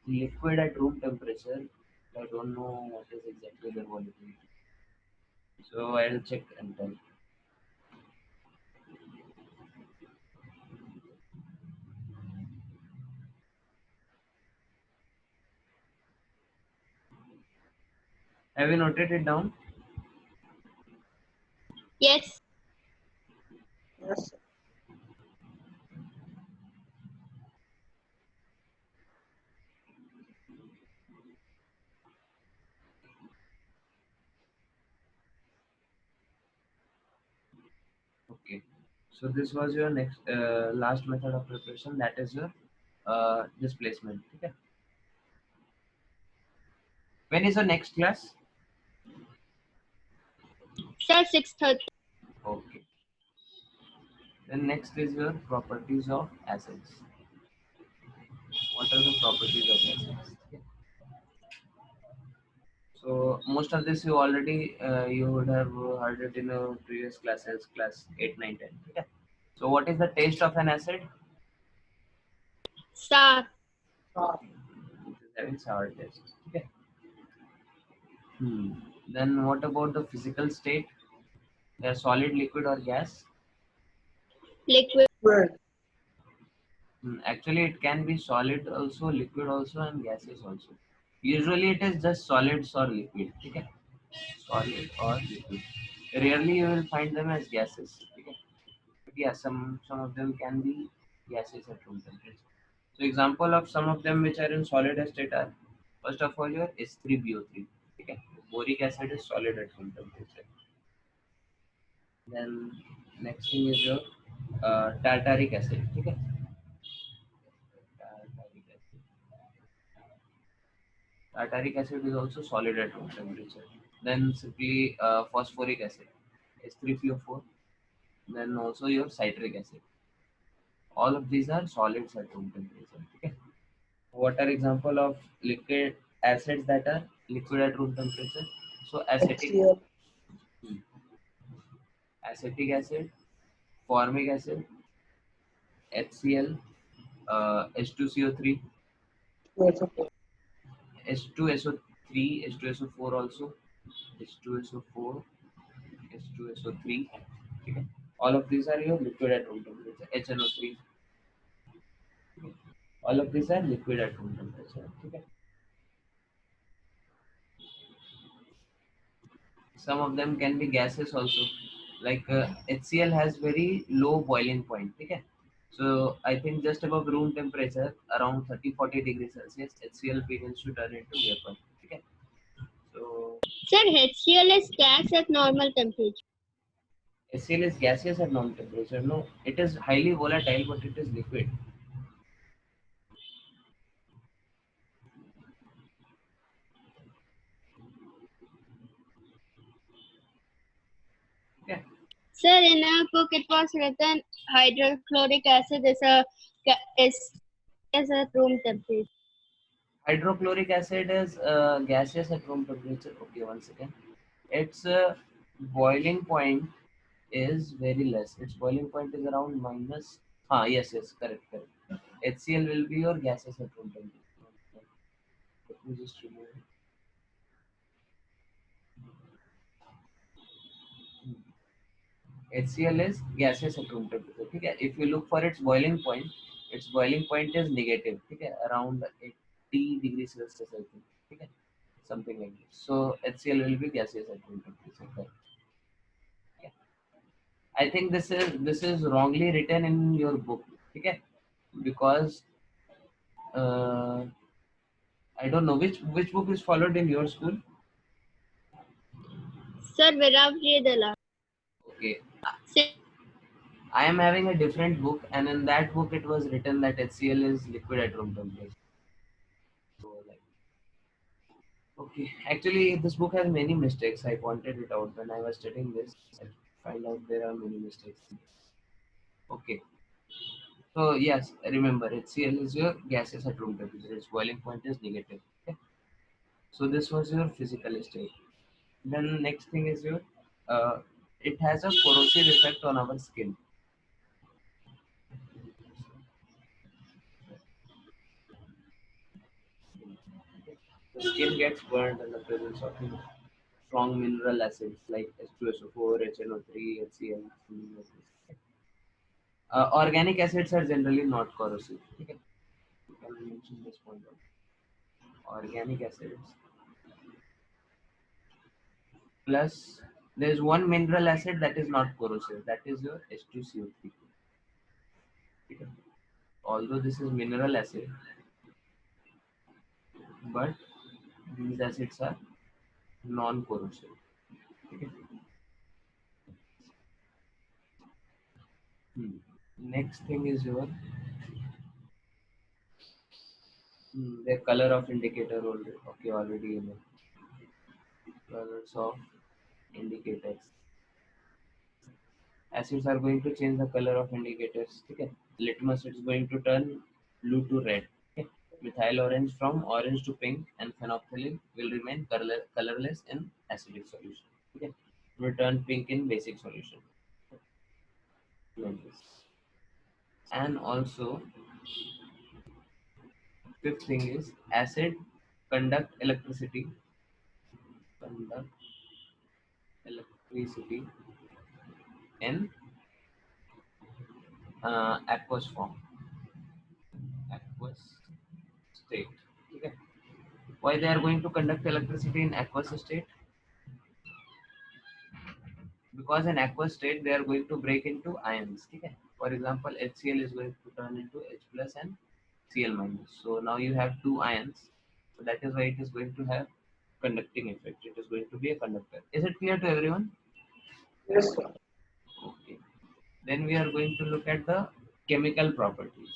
liquid at room temperature. I don't know what is exactly their volatility. So I'll check and tell. Have you noted it down? Yes. Yes, sir. Okay. So this was your next last method of preparation. That is your displacement. Okay. When is your next class? Sir, 6:30. Okay. Then next is your properties of acids. What are the properties of acids? Okay. So most of this you already you would have heard it in your previous classes, class 8, 9, 10. Okay. So what is the taste of an acid? Sir, It is having sour taste. Okay. Then what about the physical state? They're solid, liquid, or gas? Liquid. Well, Actually, it can be solid also, liquid also, and gaseous also. Usually, it is just solids or liquid. Okay? Solid or liquid. Rarely you will find them as gases. Okay? But yeah, some of them can be gases at room temperature. So example of some of them which are in solid state are, first of all, your H3BO3. Okay? Boric acid is solid at room temperature. Then next thing is your tartaric acid. Okay? Tartaric acid. Tartaric acid is also solid at room temperature. Then simply phosphoric acid, H3PO4. Then also your citric acid. All of these are solids at room temperature. Okay. What are example of liquid acids that are liquid at room temperature? So HCl, acetic acid, formic acid, HCl, H2CO3, HCl, H2SO3, H2SO4 also, H2SO4, H2SO3. Okay. All of these are your liquid at room temperature. HNO3. All of these are liquid at room temperature. Okay. Some of them can be gases also. Like HCl has very low boiling point. Okay. So I think just above room temperature, around 30-40 degrees Celsius, HCl begins to turn into vapor. Okay. So Sir, HCl is gas at normal temperature. HCl is gaseous at normal temperature. No, it is highly volatile, but it is liquid. Okay. Sir, in a book it was written hydrochloric acid is at room temperature. Hydrochloric acid is gaseous at room temperature. Okay, one second. Its boiling point is very less. Its boiling point is around minus. Ah, yes, correct, correct. HCl will be your gaseous at room temperature. Let me just remove it. HCl is gaseous at room temperature. Okay? If you look for its boiling point is negative. Okay? Around 80 degrees Celsius, I think. Okay? Something like this. So HCl will be gaseous at room temperature. Correct. Okay? I think this is wrongly written in your book. Okay? Because uh, I don't know which book is followed in your school. Sir, Viravji Dala. Okay. Sir, I am having a different book, and in that book it was written that HCl is liquid at room temperature. So, like, okay, actually, this book has many mistakes. I pointed it out when I was studying this. I find out there are many mistakes. Okay, so yes, remember HCl is your gaseous at room temperature. Its boiling point is negative. Okay, so this was your physical state. Then next thing is your uh, it has a corrosive effect on our skin. The skin gets burned in the presence of strong mineral acids like H2SO4, HNO3, HCl. Something like this. Organic acids are generally not corrosive. Okay. You can mention this point out. Organic acids. Plus, there is one mineral acid that is not corrosive. That is your H2CO3. Okay. Although this is mineral acid, but these acids are non-corrosive. Okay. Next thing is your the color of indicator already. Okay, already you know. Colors of indicators. Acids are going to change the color of indicators. Okay. Litmus is going to turn blue to red. Okay. Methyl orange from orange to pink, and phenolphthalein will remain colorless in acidic solution. Okay. Will turn pink in basic solution. Like this. And also, fifth thing is acid conduct electricity conduct electricity in aqueous form, aqueous state. Okay. Why they are going to conduct electricity in aqueous state? Because in aqueous state they are going to break into ions. Okay. For example, HCl is going to turn into H plus and Cl minus. So now you have two ions. So that is why it is going to have conducting effect. It is going to be a conductor. Is it clear to everyone? Yes, sir. Okay. Then we are going to look at the chemical properties.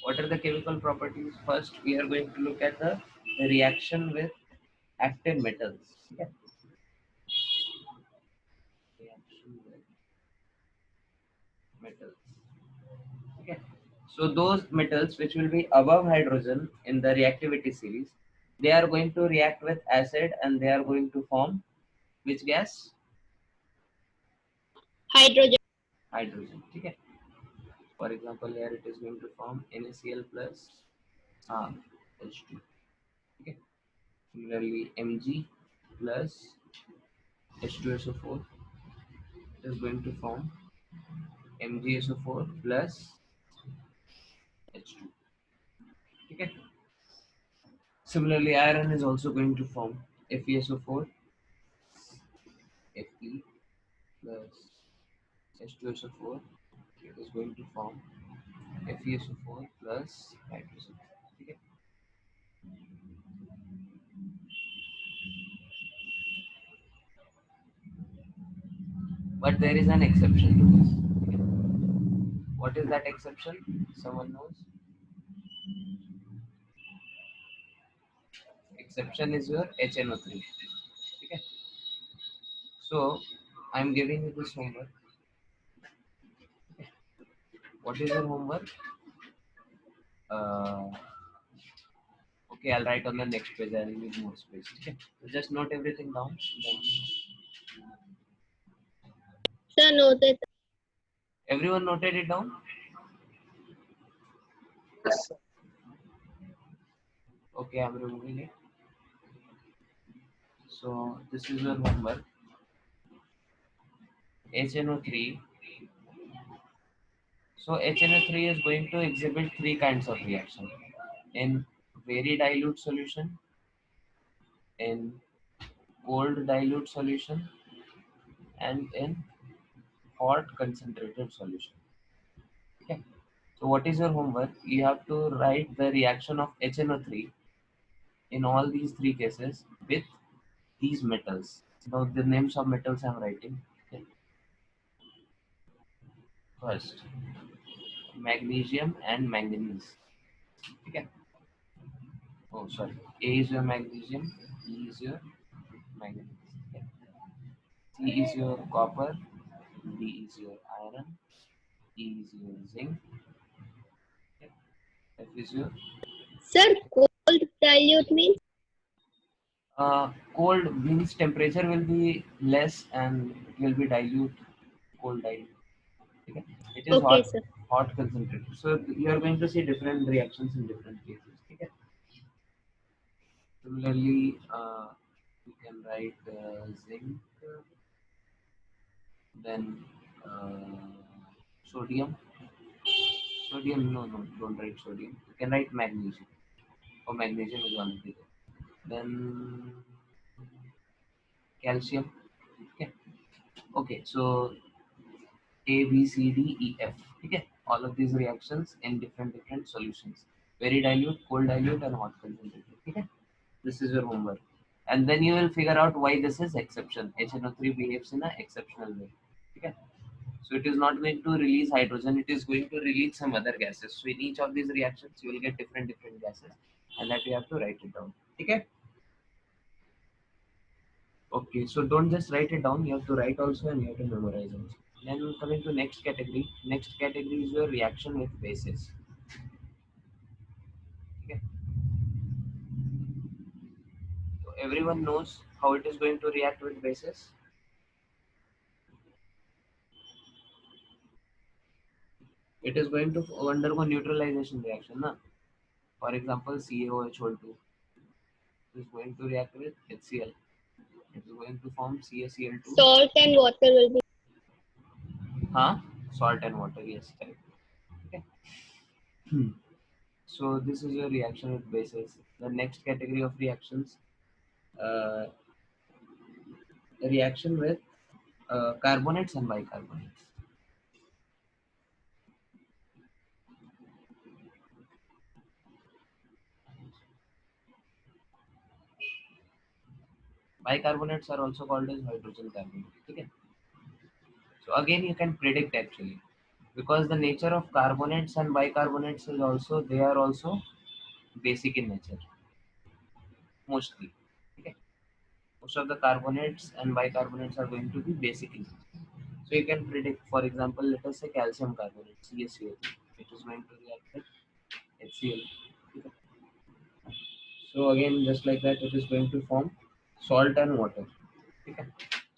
What are the chemical properties? First, we are going to look at the reaction with active metals. Okay. Reaction with metals. Okay. So those metals which will be above hydrogen in the reactivity series, they are going to react with acid and they are going to form which gas? Hydrogen. Hydrogen. Okay. For example, here it is going to form NaCl plus H2. Okay. Similarly, Mg plus H2SO4 is going to form MgSO4 plus H2. Okay. Similarly, iron is also going to form FeSO4 Fe plus H2SO4. It is going to form FeSO4 plus hydrogen. Okay. But there is an exception to this. Okay. What is that exception? Someone knows? Exception is your HNO3. Okay. So I am giving you this homework. What is your homework? Uh, okay, I'll write on the next page. I will need more space. Okay. So just note everything down. Then Sir, noted. everyone noted it down? Yes, sir. Okay, I'm removing it. So this is your homework. HNO3. So HNO3 is going to exhibit three kinds of reaction. In very dilute solution, in cold dilute solution, and in hot concentrated solution. Okay. So what is your homework? You have to write the reaction of HNO3 in all these three cases with these metals. Now the names of metals I am writing. Okay. First, magnesium and manganese. Okay. Oh, sorry. A is your magnesium, E is your manganese. Okay. C is your copper, D is your iron, E is your zinc, okay. F is your Sir, cold dilute means? cold means temperature will be less and it will be dilute, cold dilute. Okay. It is Okay, hot, sir. hot concentrated. So you are going to see different reactions in different cases. Okay. Similarly, you can write zinc, then sodium. Sodium, no, don't write sodium. You can write magnesium. Or magnesium is one of the. Then calcium. Okay. Okay. So A, B, C, D, E, F. Okay. All of these reactions in different solutions. Very dilute, cold dilute, and hot concentrated. Okay. This is your homework. And then you will figure out why this is exception. HNO3 behaves in an exceptional way. Okay. So it is not going to release hydrogen, it is going to release some other gases. So in each of these reactions, you will get different gases, and that you have to write it down. Okay. Okay. So don't just write it down. You have to write also, and you have to memorize also. Then coming to next category. Next category is your reaction with bases. Okay. So everyone knows how it is going to react with bases. it is going to undergo neutralization reaction, na? For example, CaOH2 is going to react with HCl. It is going to form CaCl2. Salt and water will be. Huh? Salt and water, yes, correct. Okay. So this is your reaction with bases. The next category of reactions, uh, reaction with carbonates and bicarbonates. Bicarbonates are also called as hydrogen carbonate. Okay. So again, you can predict actually, because the nature of carbonates and bicarbonates is also, they are also basic in nature, mostly. Okay. Most of the carbonates and bicarbonates are going to be basic in nature. So you can predict, for example, let us say calcium carbonate, CaCO3, it is going to react with HCl. Okay. So again, just like that, it is going to form salt and water. Okay.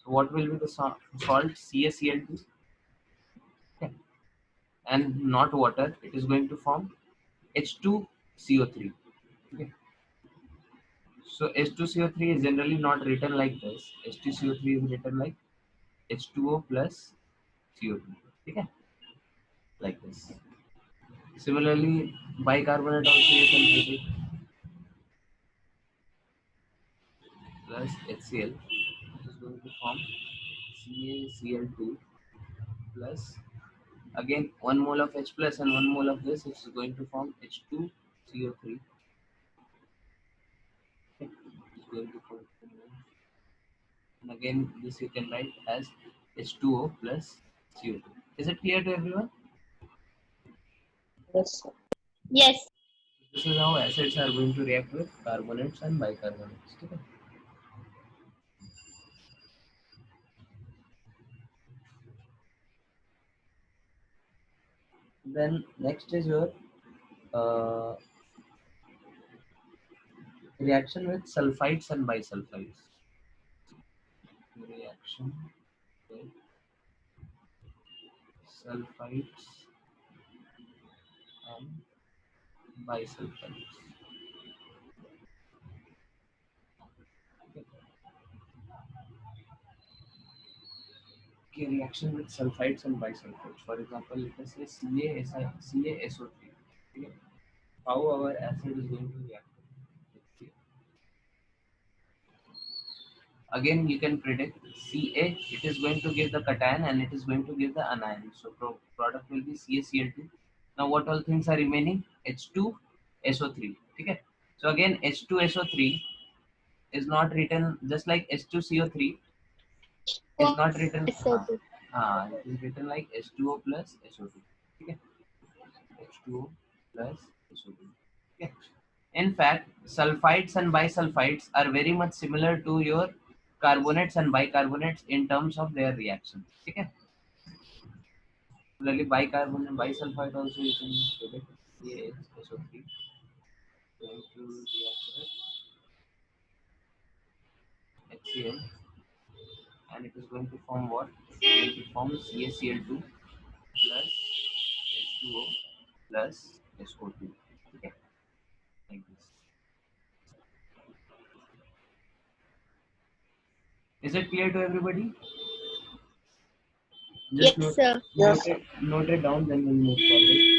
So what will be the salt? CaCl2. Okay. And not water. It is going to form H2CO3. Okay. So H2CO3 is generally not written like this. H2CO3 is written like H2O plus CO2. Okay. Like this. Similarly, bicarbonate also you can predict plus HCl. It is going to form CaCl2 plus, again 1 mole of H plus and 1 mole of this, it is going to form H2CO3. Okay. It's going to form, and again this you can write as H2O plus CO2. Is it clear to everyone? Yes, sir. Yes. This is how acids are going to react with carbonates and bicarbonates. Okay. Then next is your uh, reaction with sulfides and bisulfides. Reaction with sulfides and bisulfides. Okay, reaction with sulfides and bisulfides. For example, let us say CaSO3. Okay. How our acid is going to react? Okay. Again, you can predict Ca. It is going to give the cation and it is going to give the anion. So product will be CaCl2. Now, what all things are remaining? H2SO3. Okay. So again, H2SO3 is not written just like H2CO3 is not written. SO2. It is written like H2O plus SO2. Okay. H2O plus SO2. Okay. In fact, sulfides and bisulfides are very much similar to your carbonates and bicarbonates in terms of their reaction. Okay. Similarly, bicarbonate, bisulfide also you can predict CaSO3 going to react with HCl, and it is going to form what? It is going to form CaCl2 plus H2O plus SO2. Okay, like this. Is it clear to everybody? Just Yes, sir. Yes, sir. note it down, then we'll move forward.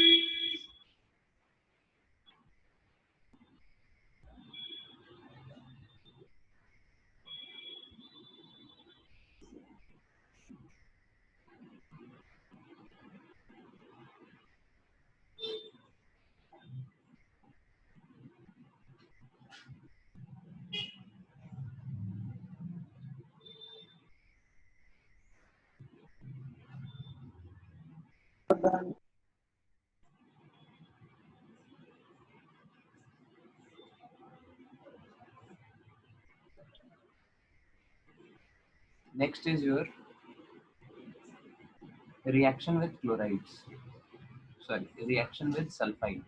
Then Next is your reaction with chlorides. Sorry, reaction with sulfide.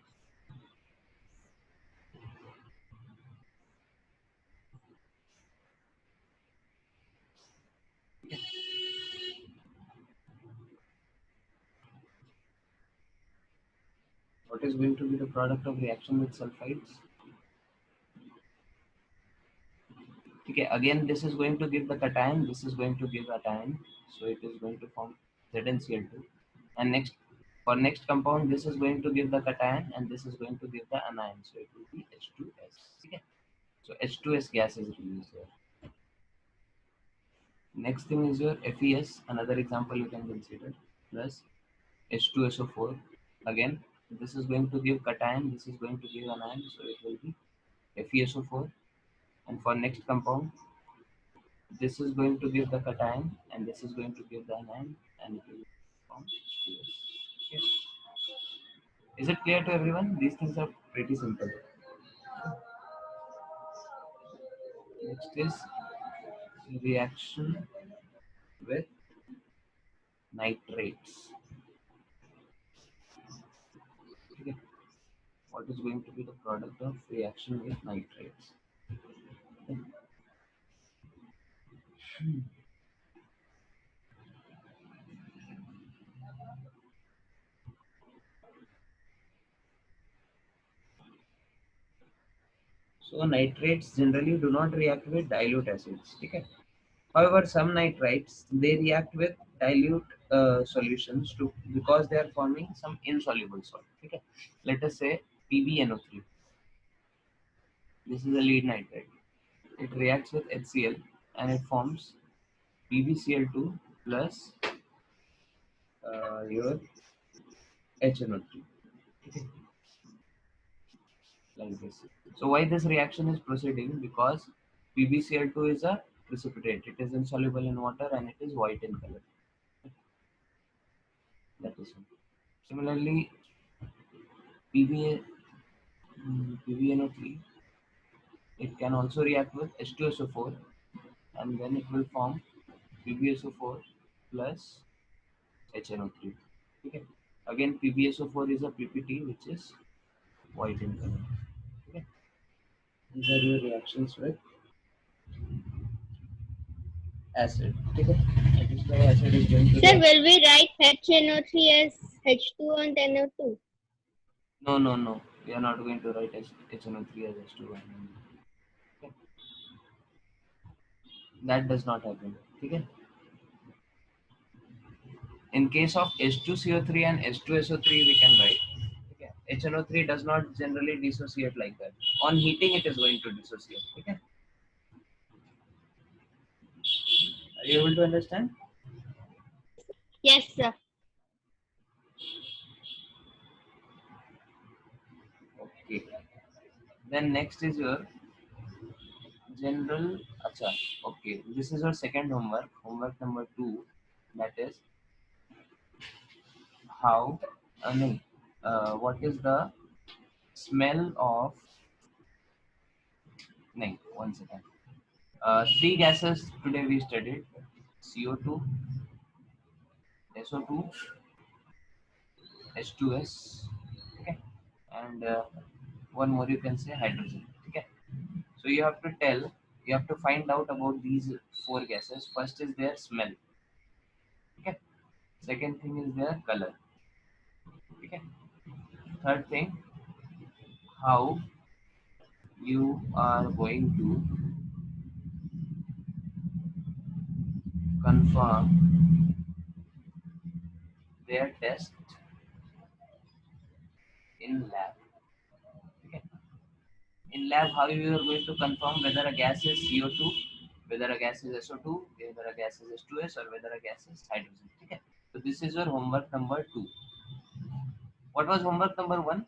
what is going to be the product of reaction with sulfides? Okay, again this is going to give the cation, this is going to give cation, so it is going to form ZnCl2. And next, for next compound, this is going to give the cation and this is going to give the anion, so it will be H2S. Okay, so H2S gas is released here. Next thing is your FeS, another example you can consider, plus H2SO4. Again, this is going to give cation, this is going to give anion, so it will be FeSO4. And for next compound, this is going to give the cation and this is going to give the anion, and it will form H2S. Okay. Is it clear to everyone? These things are pretty simple. Next is reaction with nitrates. Okay. What is going to be the product of reaction with nitrates? So nitrates generally do not react with dilute acids. Okay. However, some nitrites they react with dilute solutions to, because they are forming some insoluble salt. Okay. Let us say PbNO3. This is a lead nitrate. It reacts with HCl and it forms PbCl2 plus your HNO3. Okay. Like this. So why this reaction is proceeding? Because PbCl2 is a precipitate. It is insoluble in water and it is white in color. That is it. Similarly, PbNO3, it can also react with H2SO4 and then it will form PbSO4 plus HNO3. Okay. Again, PbSO4 is a PPT which is white in color. Okay. These are your reactions with acid. Okay. That is why acid is going to Sir, react. will we write HNO3 as H2 and NO2? No. We are not going to write HNO3 as H2. Okay. That does not happen. Okay. In case of H2CO3 and H2SO3, we can write. Okay. HNO3 does not generally dissociate like that. On heating, it is going to dissociate. Okay. Are you able to understand? Yes, sir. Okay. Then next is your general. Acha. Okay. This is your second homework. Homework number 2. That is how. No, what is the smell of? No, one second. Three gases today we studied: CO2, SO2, H2S. Okay, and one more you can say hydrogen. Okay, so you have to tell, you have to find out about these four gases. First is their smell. Okay, second thing is their color. Okay, third thing, how you are going to confirm their test in lab. Okay. In lab, how you are going to confirm whether a gas is CO2, whether a gas is SO2, whether a gas is H2S, or whether a gas is hydrogen. Okay. So this is your homework number 2. What was homework number 1?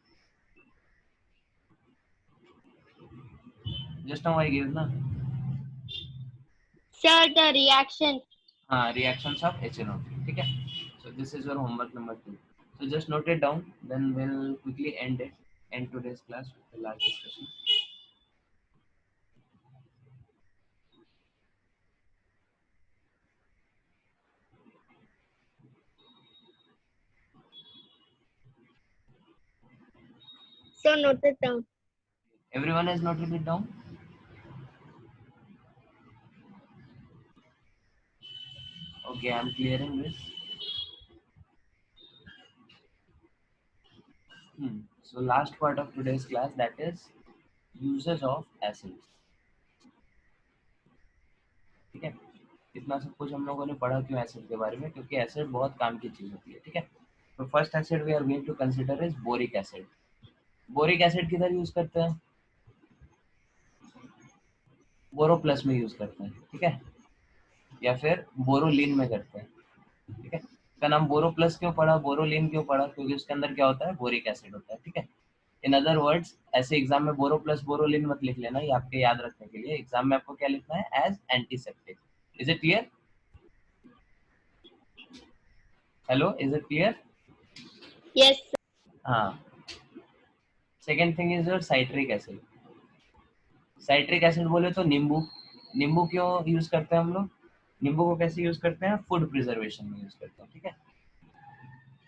Just now I gave na. Sir, the reaction. Reactions of HNO3. Okay. So this is your homework number 2. So just note it down. Then we'll quickly end it. End today's class with a large discussion. So note it down. Everyone has noted it down. Okay, I'm clearing this. So last part of today's class, that is uses of acids. ठीक है, इतना सब कुछ हम लोगों ने पढ़ा क्यों एसिड के बारे में, क्योंकि एसिड बहुत काम की चीज होती है. ठीक है, तो first acid we are going to consider is boric acid. Boric acid किधर यूज करते हैं? बोरो प्लस में यूज करते हैं. ठीक है, या फिर बोरोलिन में करते हैं. ठीक है, इसका नाम बोरो प्लस क्यों पड़ा, बोरोलिन क्यों पड़ा, क्योंकि उसके अंदर क्या होता है, बोरिक एसिड होता है. ठीक है, इन अदर वर्ड्स ऐसे एग्जाम में बोरो प्लस बोरोलिन मत लिख लेना, ये आपके याद रखने के लिए. एग्जाम में आपको क्या लिखना है, as antiseptic. Is it clear? Hello, is it clear? Yes. हाँ. Second thing is your citric acid. Citric acid बोले तो नींबू. नींबू क्यों यूज करते हैं हम लोग? नींबू को कैसे यूज करते हैं, फूड प्रिजर्वेशन में यूज करते हैं. ठीक है,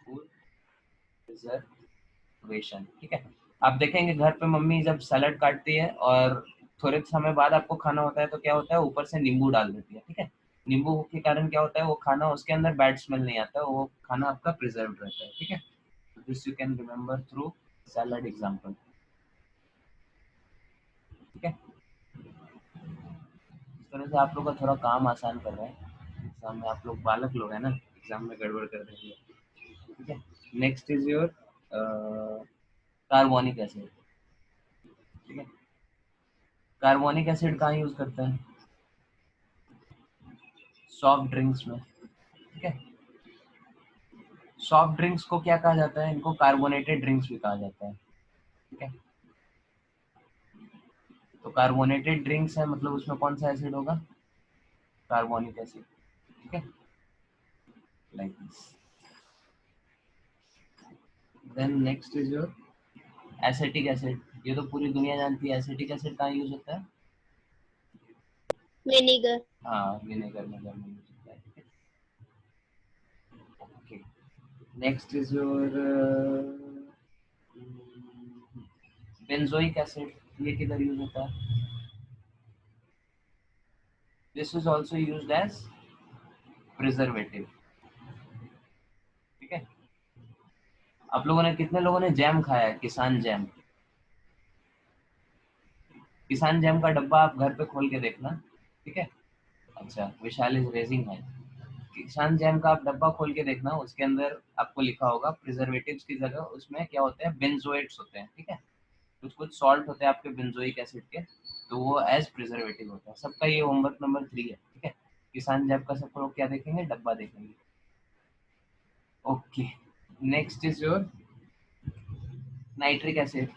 फूड प्रिजर्वेशन. ठीक है, आप देखेंगे घर पे मम्मी जब सैलड काटती है और थोड़े समय बाद आपको खाना होता है तो क्या होता है, ऊपर से नींबू डाल देती है. ठीक है, नींबू के कारण क्या होता है, वो खाना उसके अंदर बैड स्मेल नहीं आता है, वो खाना आपका प्रिजर्व रहता है. ठीक है, this you can remember through salad example. ठीक है, इस तरह से आप लोग का थोड़ा काम आसान कर रहे हैं. एग्जाम में आप लोग बालक लोग हैं ना, एग्जाम में गड़बड़ कर देंगे. ठीक है, next is your carbonic acid. ठीक है, कार्बोनिक एसिड कहाँ यूज करते हैं, सॉफ्ट ड्रिंक्स में. ठीक है, सॉफ्ट ड्रिंक्स को क्या कहा जाता है, इनको कार्बोनेटेड ड्रिंक्स भी कहा जाता है. ठीक है, तो कार्बोनेटेड ड्रिंक्स है मतलब उसमें कौन सा एसिड होगा, कार्बोनिक एसिड. ठीक है, like this. Then next is your acetic acid. ये तो पूरी दुनिया जानती है, एसिटिक एसिड कहाँ यूज होता है, Vinegar. हाँ, विनेगर में यूज होता है. ठीक है, okay. Next is your benzoic acid. ये किधर यूज होता है, this is also used as preservative. ठीक है, आप लोगों ने, कितने लोगों ने जैम खाया है, किसान जैम. किसान जैम का डब्बा आप घर पे खोल के देखना. ठीक है, अच्छा, विशाल इज रेजिंग है. किसान जैम का आप डब्बा खोल के देखना, उसके अंदर आपको लिखा होगा प्रिजर्वेटिव्स की जगह उसमें क्या होते हैं, बेंजोएट्स होते हैं. ठीक है, कुछ कुछ सॉल्ट होते हैं आपके बेंजोइक एसिड के, तो वो एज प्रिजर्वेटिव होता है. सबका ये होमवर्क नंबर 3 है. ठीक है, किसान जैम का सब लोग क्या देखेंगे, डब्बा देखेंगे. Okay, next is your nitric acid.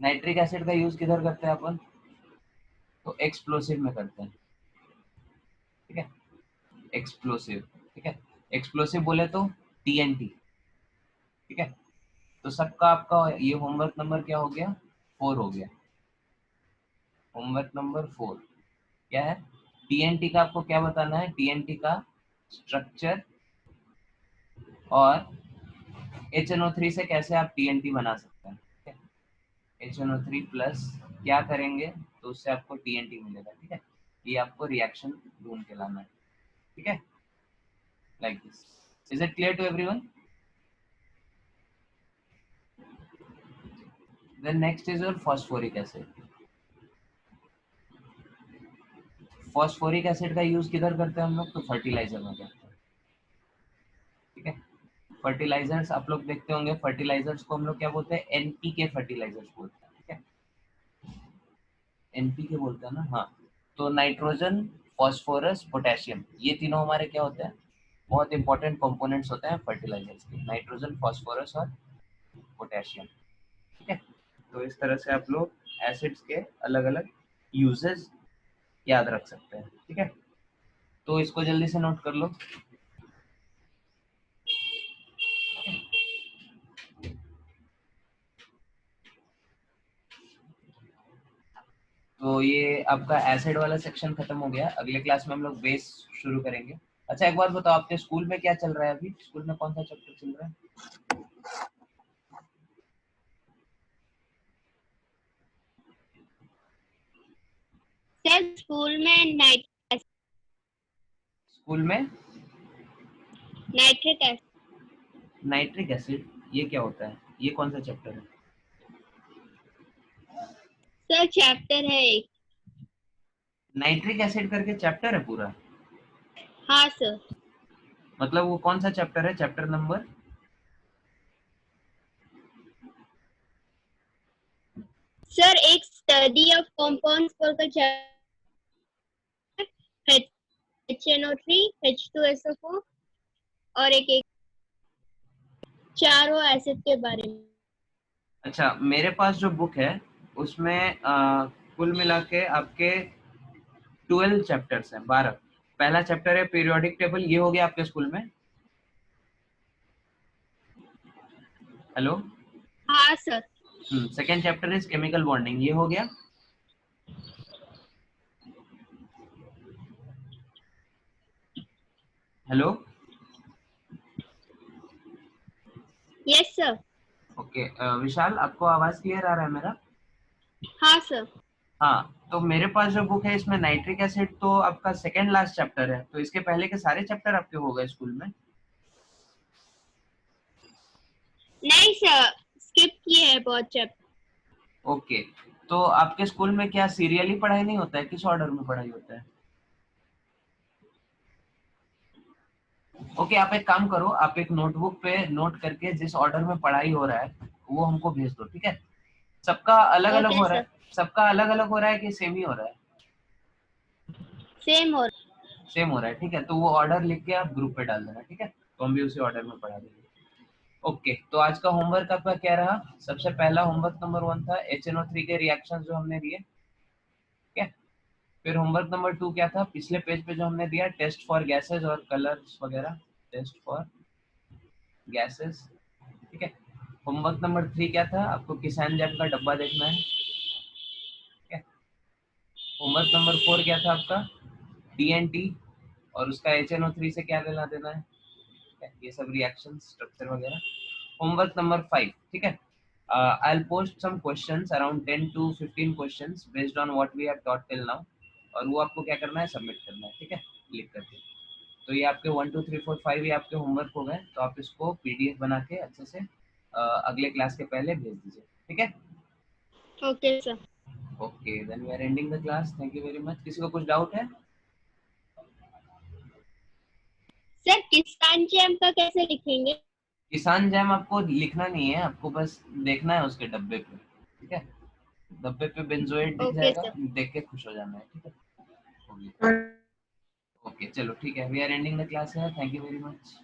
Nitric acid का यूज किधर करते हैं अपन, तो एक्सप्लोसिव में करते हैं. ठीक है, एक्सप्लोसिव. ठीक है, एक्सप्लोसिव बोले तो टीएनटी. ठीक है, तो सबका आपका ये होमवर्क नंबर क्या हो गया, 4 हो गया. होमवर्क नंबर 4 क्या है, टीएनटी का आपको क्या बताना है, टीएनटी का स्ट्रक्चर और HNO3 से कैसे आप टीएनटी बना सकते हैं. ठीक है, HNO3 प्लस क्या करेंगे तो उससे आपको टीएनटी मिलेगा. ठीक है, ये आपको रिएक्शन ढूंढ के लाना है. ठीक है, like this. Is it clear to everyone? Then next is your phosphoric acid. phosphoric acid का यूज किधर करते हैं हम लोग, तो फर्टिलाइजर में करते हैं. ठीक है, फर्टिलाइजर्स आप लोग देखते होंगे, फर्टिलाइजर्स को हम लोग क्या बोलते हैं, एनपीके फर्टिलाइजर्स बोलते हैं. ठीक है, एनपीके बोलते हैं ना, हाँ. तो नाइट्रोजन, फॉस्फोरस, पोटेशियम, ये तीनों हमारे क्या होते हैं, बहुत इंपॉर्टेंट कंपोनेंट्स होते हैं फर्टिलाइजर्स के, नाइट्रोजन, फॉस्फोरस और पोटेशियम. ठीक है, तो इस तरह से आप लोग एसिड्स के अलग अलग यूजेस याद रख सकते हैं. ठीक है, तो इसको जल्दी से नोट कर लो. तो ये आपका एसिड वाला सेक्शन खत्म हो गया. अगले क्लास में हम लोग बेस शुरू करेंगे. अच्छा, एक बात बताओ, आपके स्कूल में क्या चल रहा है अभी, स्कूल में कौन सा चैप्टर चल रहा है, सर स्कूल में स्कूल में नाइट्रिक एसिड. Nitric acid. ये क्या होता है? ये कौन सा चैप्टर है? सर चैप्टर है एक। नाइट्रिक एसिड करके चैप्टर है पूरा? हाँ सर। मतलब वो कौन सा चैप्टर है, चैप्टर नंबर? सर एक स्टडी ऑफ कंपाउंड्स पर का चैप्टर HNO3 H2SO4 और एक चारों एसिड के बारे में। अच्छा, मेरे पास जो बुक है उसमें कुल मिला के आपके 12 चैप्टर्स हैं, 12। पहला चैप्टर है पीरियोडिक टेबल, ये हो गया आपके स्कूल में? हेलो? हाँ sir. Second chapter is chemical bonding, ये हो गया? हेलो? Yes sir. ओके, विशाल आपको आवाज क्लियर आ रहा है मेरा? हाँ सर। हाँ, तो मेरे पास जो बुक है इसमें नाइट्रिक एसिड तो आपका सेकेंड लास्ट चैप्टर है, तो इसके पहले के सारे चैप्टर आपके हो गए स्कूल में? नहीं सर, स्किप किए हैं बहुत चैप्टर। ओके, तो आपके स्कूल में क्या सीरियली पढ़ाई नहीं होता है, किस ऑर्डर में पढ़ाई होता है? ओके, आप एक काम करो, आप एक नोटबुक पे नोट करके जिस ऑर्डर में पढ़ाई हो रहा है वो हमको भेज दो, ठीक है? सबका अलग अलग ओके हो रहा सर। है? सबका अलग अलग हो रहा है कि सेम ही हो रहा है? सेम और सेम हो रहा है, ठीक है। तो वो ऑर्डर लिख के आप ग्रुप पे डाल देना, ठीक है? तो हम भी उसी ऑर्डर में पढ़ा देंगे। ओके, तो आज का होमवर्क आपका क्या रहा? सबसे पहला होमवर्क नंबर 1 था HNO3 के रिएक्शंस जो हमने दिए, ठीक है? फिर होमवर्क नंबर 2 क्या था? पिछले पेज पे जो हमने दिया, टेस्ट फॉर गैसेस और कलर्स वगैरह, टेस्ट फॉर गैसेस, ठीक है? होमवर्क नंबर 3 क्या था? आपको किसान जैम का डब्बा देखना है, ठीक है? होमवर्क नंबर 4 क्या था आपका? TNT और उसका HNO3 से क्या लेना देना है, ठीक है? ये सब रिएक्शन स्ट्रक्चर वगैरह। होमवर्क नंबर 5, ठीक है? I'll post some questions around 10 to 15 questions based on what we have taught till now, और वो आपको क्या करना है, सबमिट करना है, ठीक है? लिख करके। तो ये आपके 1 2 3 4 5 ये आपके होमवर्क हो गए, तो आप इसको PDF बना के अच्छे से अगले क्लास के पहले भेज दीजिए, ठीक है? Okay sir. Okay, then we are ending the class, thank you very much. किसी को कुछ डाउट है? सर किसान जैम का कैसे लिखेंगे? किसान जैम आपको लिखना नहीं है, आपको बस देखना है उसके डब्बे पे, ठीक है? डब्बे पे बेंजोएट दिख ओके जाएगा, सर। देख के खुश हो जाना है, ठीक है? ओके, चलो ठीक है, we are ending the class है, थैंक यू वेरी मच।